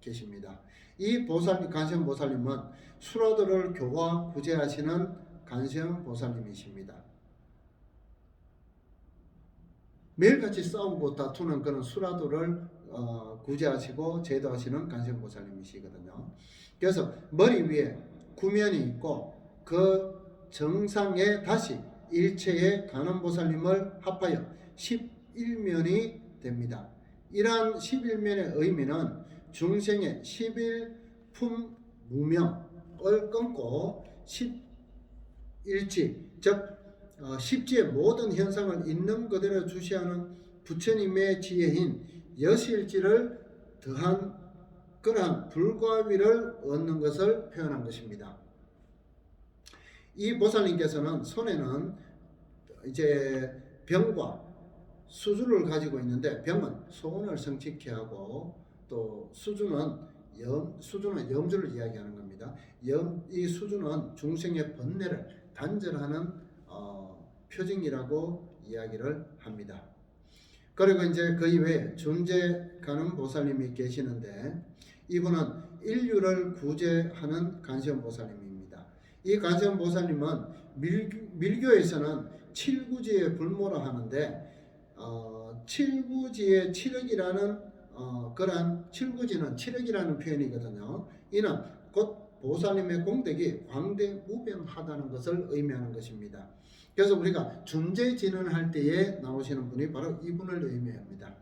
계십니다. 이 관세음 보살님은 수라도를 교화 구제하시는 관세음 보살님이십니다. 매일같이 싸우고 다투는 그런 수라도를 구제하시고 제도하시는 관세음 보살님이시거든요. 그래서 머리 위에 구면이 있고 그 정상에 다시 일체의 관음보살님을 합하여 11면이 됩니다. 이러한 11면의 의미는 중생의 11품 무명을 끊고 11지, 즉 십지의 모든 현상을 있는 그대로 주시하는 부처님의 지혜인 여실지를 더한 그러한 불과위를 얻는 것을 표현한 것입니다. 이 보살님께서는 손에는 이제 병과 수주를 가지고 있는데, 병은 소원을 성취케 하고 또 수주는 염주를 이야기하는 겁니다. 이 수주는 중생의 번뇌를 단절하는 표징이라고 이야기를 합니다. 그리고 이제 그 이외에 준재 관음 보살님이 계시는데, 이분은 인류를 구제하는 관세음 보살님입니다. 이 관세음 보살님은 밀교에서는 칠구지의 불모라 하는데, 칠구지의 칠흑이라는 그러한 칠구지는 칠흑이라는 표현이거든요. 이는 곧 보살님의 공덕이 광대무변하다는 것을 의미하는 것입니다. 그래서 우리가 준재진언할 때에 나오시는 분이 바로 이분을 의미합니다.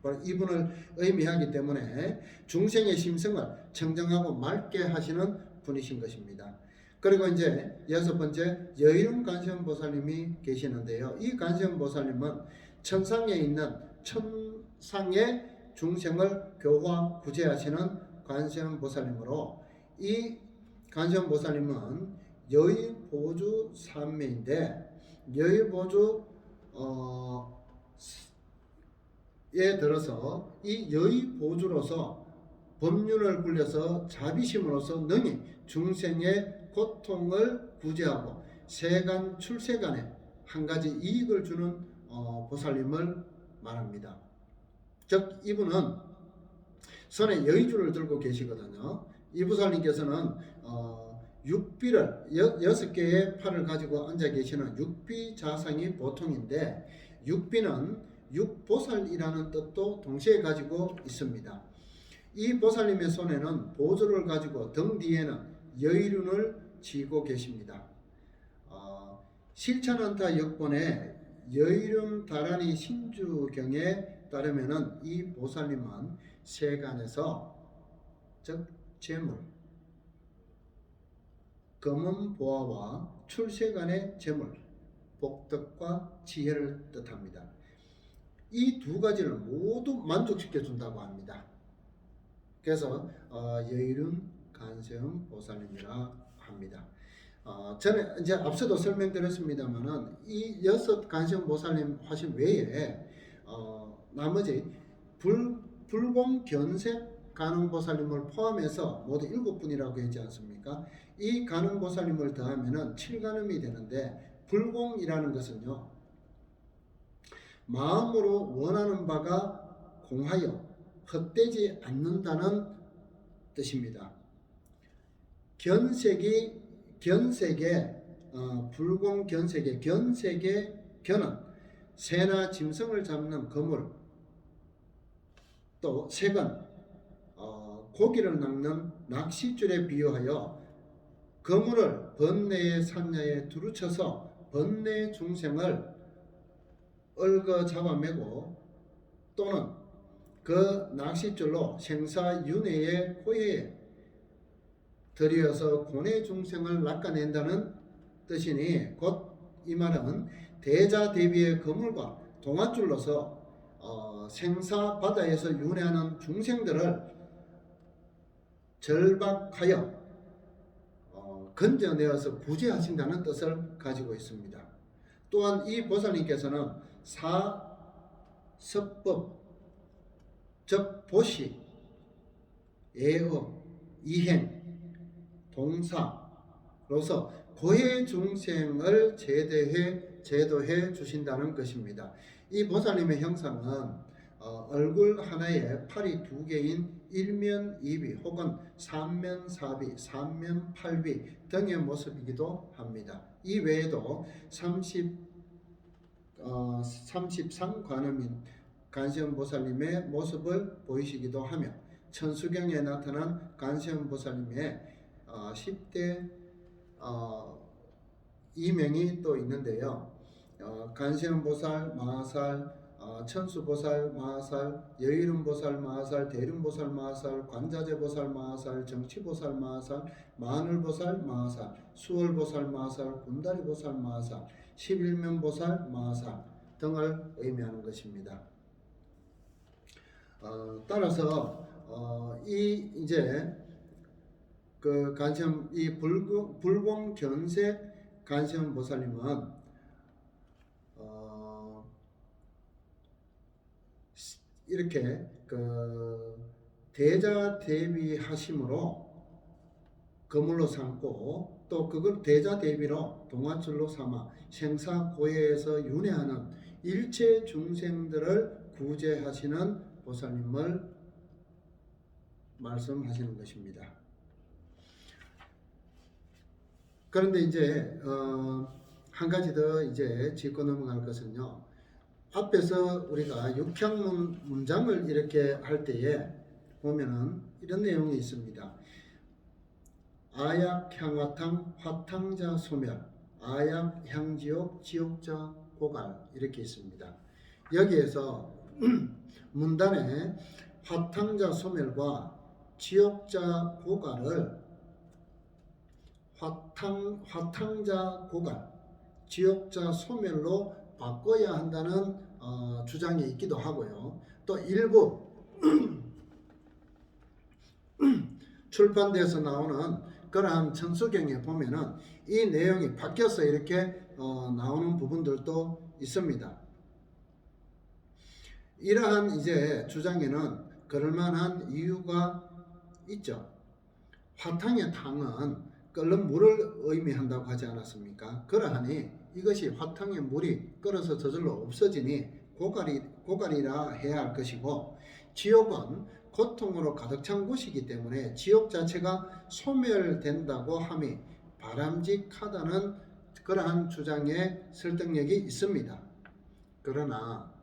바로 이분을 의미하기 때문에 중생의 심성을 청정하고 맑게 하시는 분이신 것입니다. 그리고 이제 여섯 번째 여의룡 관세음 보살님이 계시는데요. 이 관세음 보살님은 천상에 있는 천상의 중생을 교화 구제하시는 관세음 보살님으로, 이 관세음 보살님은 여의보주 삼매인데, 여의보주 에 들어서 이 여의보주로서 법륜을 굴려서 자비심으로서 능히 중생의 고통을 구제하고 세간 출세간에 한 가지 이익을 주는 보살님을 말합니다. 즉 이분은 손에 여의주를 들고 계시거든요. 이 보살님께서는 육비를 6개의 팔을 가지고 앉아 계시는 육비자상이 보통인데, 육비는 육보살이라는 뜻도 동시에 가지고 있습니다. 이 보살님의 손에는 보조를 가지고 등 뒤에는 여의륜을 쥐고 계십니다. 실찬안타 역본의 여의륜 다라니 신주경에 따르면은 이 보살님은 세간에서, 즉 재물, 검은 보화와 출세간의 재물, 복덕과 지혜를 뜻합니다. 이 두 가지를 모두 만족시켜 준다고 합니다. 그래서 여의륜 관세음 보살님이라 합니다. 저는 이제 앞서도 설명드렸습니다만은 이 6 관세음 보살님 화신 외에 나머지 불공견색 관음 보살님을 포함해서 모두 7분이라고 했지 않습니까? 이 관음 보살님을 더하면은 7관음이 되는데, 불공이라는 것은요, 마음으로 원하는 바가 공하여 헛되지 않는다는 뜻입니다. 견색의 불공 견색의 견은 새나 짐승을 잡는 그물, 또 색은 고기를 낚는 낚싯줄에 비유하여 그물을 번뇌의 산야에 두루쳐서 번뇌 중생을 얽어 잡아매고 또는 그 낚싯줄로 생사윤회의 호해에 들이어서 고뇌 중생을 낚아낸다는 뜻이니, 곧 이 말은 대자대비의 그물과 동아줄로서 생사 바다에서 윤회하는 중생들을 절박하여 건져내어서 구제하신다는 뜻을 가지고 있습니다. 또한 이 보살님께서는 사섭법, 즉 보시, 예어, 이행, 동사로서 고해 중생을 제도해 주신다는 것입니다. 이 보살님의 형상은 얼굴 하나에 팔이 두 개인 일면이비 혹은 삼면사비, 삼면팔비 등의 모습이기도 합니다. 이 외에도 33관음인 관세음보살님의 모습을 보이시기도 하며, 천수경에 나타난 관세음보살님의 10대 이명이 또 있는데요. 관세음보살, 마하살, 천수보살, 마하살, 여의름보살, 마하살, 대륜보살, 마하살, 관자재보살, 마하살, 정치보살, 마하살, 마늘보살, 마하살, 수월보살, 마하살, 군다리보살, 마하살, 11면보살, 마하살 등을 의미하는 것입니다. 따라서 이제 그 간세음 이 불공견색 관세음보살님은 이렇게 그 대자대비하심으로 거물로 삼고, 또 그걸 대자대비로 동아줄로 삼아 생사고해에서 윤회하는 일체 중생들을 구제하시는 보살님을 말씀하시는 것입니다. 그런데 이제 한 가지 더 이제 짚고 넘어갈 것은요, 앞에서 우리가 육향문 문장을 이렇게 할 때에 보면은 이런 내용이 있습니다. 아약 향화탕 화탕자 소멸, 아약 향지옥 지옥자 고갈, 이렇게 있습니다. 여기에서 문단에 화탕자 소멸과 지옥자 고갈을 화탕자 고갈, 지옥자 소멸로 바꿔야 한다는 주장이 있기도 하고요. 또 일부 출판돼서 나오는 그러한 천수경에 보면은 이 내용이 바뀌어서 이렇게 나오는 부분들도 있습니다. 이러한 이제 주장에는 그럴만한 이유가 있죠. 화탕의 탕은 끓는 물을 의미한다고 하지 않았습니까? 그러하니 이것이 화탕의 물이 끓어서 저절로 없어지니 고갈이라 해야 할 것이고, 지옥은 고통으로 가득 찬 곳이기 때문에 지옥 자체가 소멸된다고 함이 바람직하다는 그러한 주장에 설득력이 있습니다. 그러나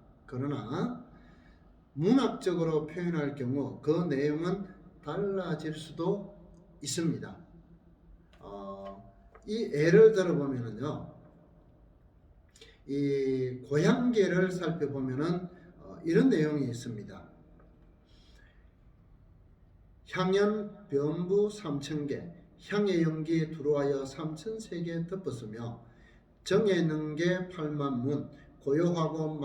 문학적으로 표현할 경우 그 내용은 달라질 수도 있습니다. 이 예를 들어보면은요, 이 고향계를 살펴보면은 이런 내용이 있습니다. 향연 변부 3000개, 향의 연기에 들어와여 3000세계 덮었으며, 정에 능계 8만문, 고요하고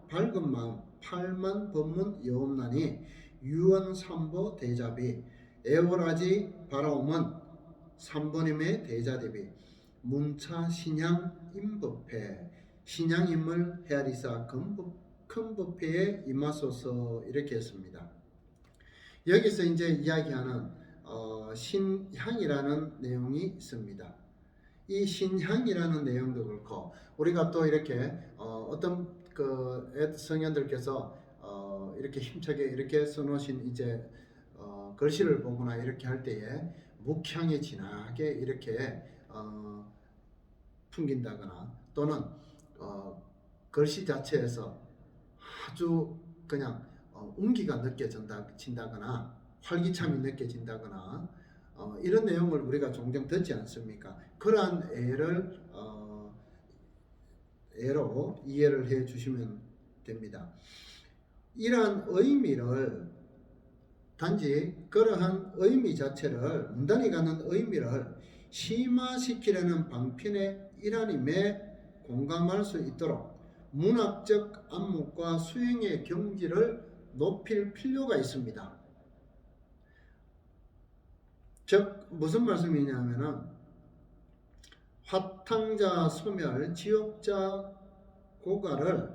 밝은 마음 8만 법문 여옵나니, 유언삼보 대자비, 애월하지 바라오면 삼번임의 대자대비, 문차 신향 임법회, 신향임을 헤아리사 큰 법회에 임하소서, 이렇게 했습니다. 여기서 이제 이야기하는 신향이라는 내용이 있습니다. 이 신향이라는 내용도 그렇고 우리가 또 이렇게 어떤 그 성현들께서 이렇게 힘차게 이렇게 써놓으신 이제 글씨를 보거나 이렇게 할 때에 묵향이 진하게 이렇게 풍긴다거나 또는 글씨 자체에서 아주 그냥 운기가 느껴진다거나 활기참이 느껴진다거나 이런 내용을 우리가 종종 듣지 않습니까? 그러한 애로 이해를 해 주시면 됩니다. 이러한 의미를 단지 그러한 의미 자체를 문단이 갖는 의미를 심화시키려는 방편의 일환임에 공감할 수 있도록 문학적 안목과 수행의 경지를 높일 필요가 있습니다. 즉 무슨 말씀이냐면은 화탕자 소멸 지옥자 고갈을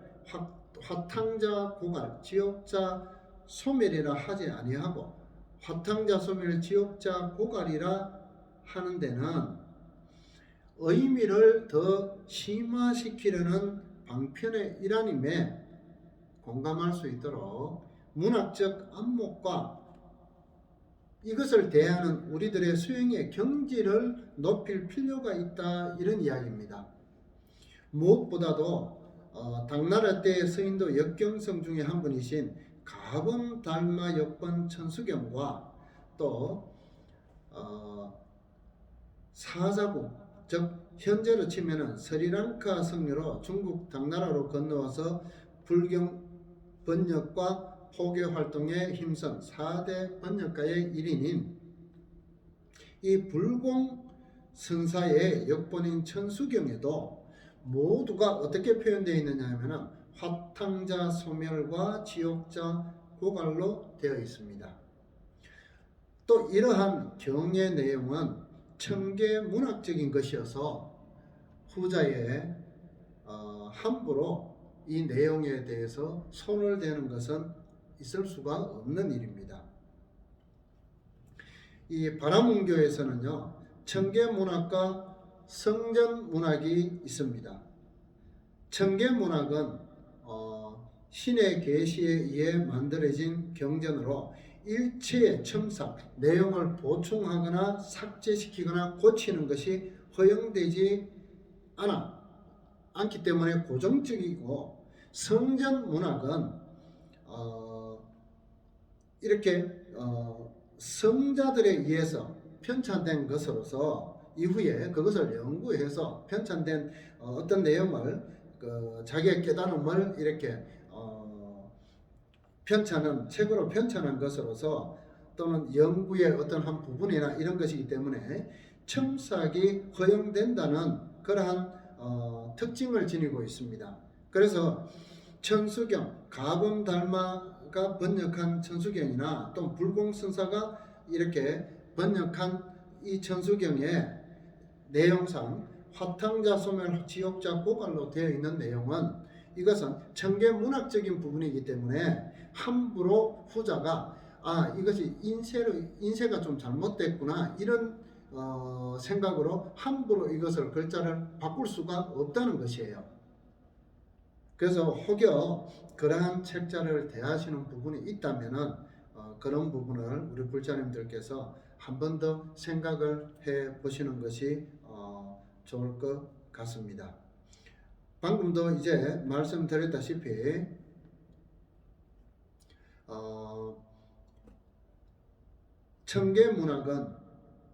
화탕자 고갈 지옥자 소멸이라 하지 아니하고 화탕자 소멸 지옥자 고갈이라 하는 데는 의미를 더 심화시키려는 방편의 일환임에 공감할 수 있도록 문학적 안목과 이것을 대하는 우리들의 수행의 경지를 높일 필요가 있다, 이런 이야기입니다. 무엇보다도 당나라 때의 서인도 역경성 중에 한 분이신 가범 달마 역번 천수경과 또 사자국, 즉 현재로 치면은 스리랑카 성녀로 중국 당나라로 건너와서 불경 번역과 포교 활동에 힘쓴 4대 번역가의 일인인 이 불공 선사의 역본인 천수경에도 모두가 어떻게 표현되어 있느냐 하면은 화탕자 소멸과 지옥자 고갈로 되어 있습니다. 또 이러한 경의 내용은 청계 문학적인 것이어서 후자에 함부로 이 내용에 대해서 손을 대는 것은 있을 수가 없는 일입니다. 이 바라문교에서는요, 청계문학과 성전문학이 있습니다. 청계문학은 신의 계시에 의해 만들어진 경전으로 일체의 첨삭, 내용을 보충하거나 삭제시키거나 고치는 것이 허용되지 않기 때문에 고정적이고, 성전문학은 이렇게 성자들에 의해서 편찬된 것으로서 이후에 그것을 연구해서 편찬된 어떤 내용을 자기의 깨달음을 이렇게 책으로 편찬한 것으로서 또는 연구의 어떤 한 부분이나 이런 것이기 때문에 첨삭이 허용된다는 그러한 특징을 지니고 있습니다. 그래서 천수경, 가범달마가 번역한 천수경이나 또 불공선사가 이렇게 번역한 이 천수경의 내용상 화탕자 소멸 지옥자 고갈로 되어 있는 내용은 이것은 청계문학적인 부분이기 때문에 함부로 후자가 이것이 인쇄가 좀 잘못됐구나 이런 생각으로 함부로 이것을 글자를 바꿀 수가 없다는 것이에요. 그래서 혹여 그러한 책자를 대하시는 부분이 있다면은 그런 부분을 우리 불자님들께서 한 번 더 생각을 해 보시는 것이 좋을 것 같습니다. 방금도 이제 말씀드렸다시피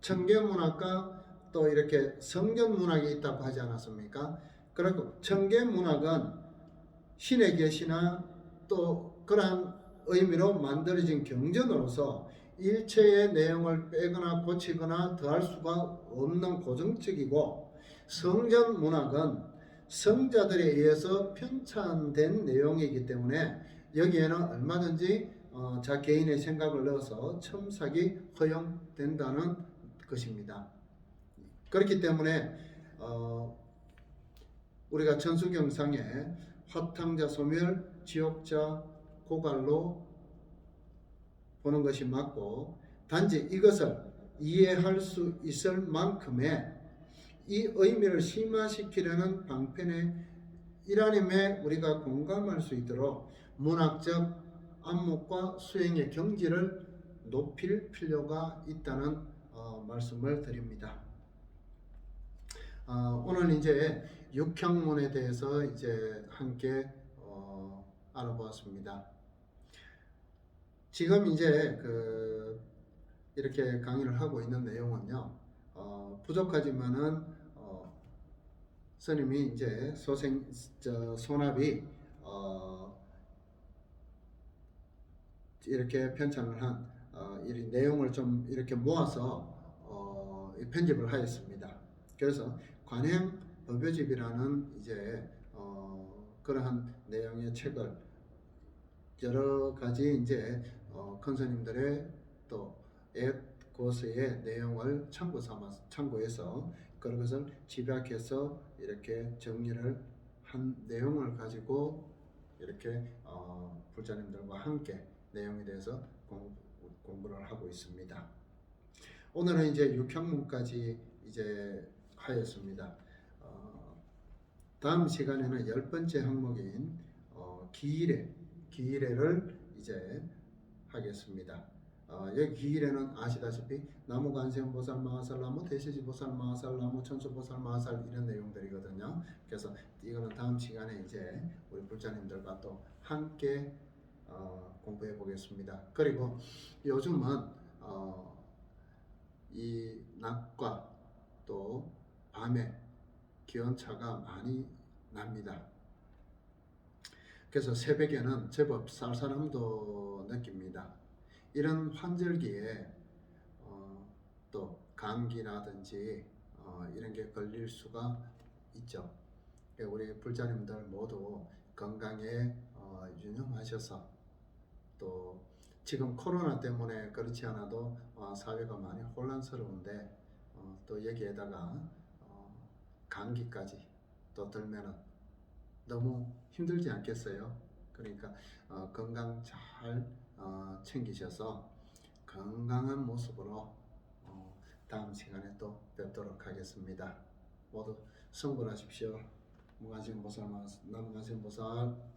청계문학과 또 이렇게 성전문학이 있다고 하지 않았습니까? 그리고 청계문학은 신의 계시나 또 그러한 의미로 만들어진 경전으로서 일체의 내용을 빼거나 고치거나 더할 수가 없는 고정적이고, 성전문학은 성자들에 의해서 편찬된 내용이기 때문에 여기에는 얼마든지 자 개인의 생각을 넣어서 첨삭이 허용된다는 것입니다. 그렇기 때문에 우리가 천수경상에 화탕자 소멸, 지옥자 고갈로 보는 것이 맞고, 단지 이것을 이해할 수 있을 만큼의 이 의미를 심화시키려는 방편의 일환임에 우리가 공감할 수 있도록 문학적 안목과 수행의 경지를 높일 필요가 있다는 말씀을 드립니다. 오늘 이제 육향문에 대해서 이제 함께 알아보았습니다. 지금 이제 이렇게 강의를 하고 있는 내용은요, 부족하지만은 스님이 이제 소납이 이렇게 편찬을 한 이 내용을 좀 이렇게 모아서 편집을 하였습니다. 그래서 관행 법요집이라는 이제 그러한 내용의 책을 여러 가지 이제 큰 스님들의 또 고서의 내용을 참고해서 그것을 집약해서 이렇게 정리를 한 내용을 가지고 이렇게 불자님들과 함께 내용에 대해서 공부를 하고 있습니다. 오늘은 이제 육향문까지 이제 하였습니다. 다음 시간에는 10번째 항목인 기일회를 이제 하겠습니다. 여기 기일회는 아시다시피 나무관세음보살 마하살나무, 대시지보살 마하살나무, 천수보살 마하살 이런 내용들이거든요. 그래서 이거는 다음 시간에 이제 우리 불자님들과 또 함께 공부해 보겠습니다. 그리고 요즘은 이 낮과 또 밤에 기온차가 많이 납니다. 그래서 새벽에는 제법 쌀쌀함도 느낍니다. 이런 환절기에 또 감기라든지 이런 게 걸릴 수가 있죠. 우리 불자님들 모두 건강에 유념하셔서 또 지금 코로나 때문에 그렇지 않아도 사회가 많이 혼란스러운데 또 여기에다가 감기까지 또 들면은 너무 힘들지 않겠어요? 그러니까 건강 잘 챙기셔서 건강한 모습으로 다음 시간에 또 뵙도록 하겠습니다. 모두 성불하십시오. 무관심보살, 남관심보살.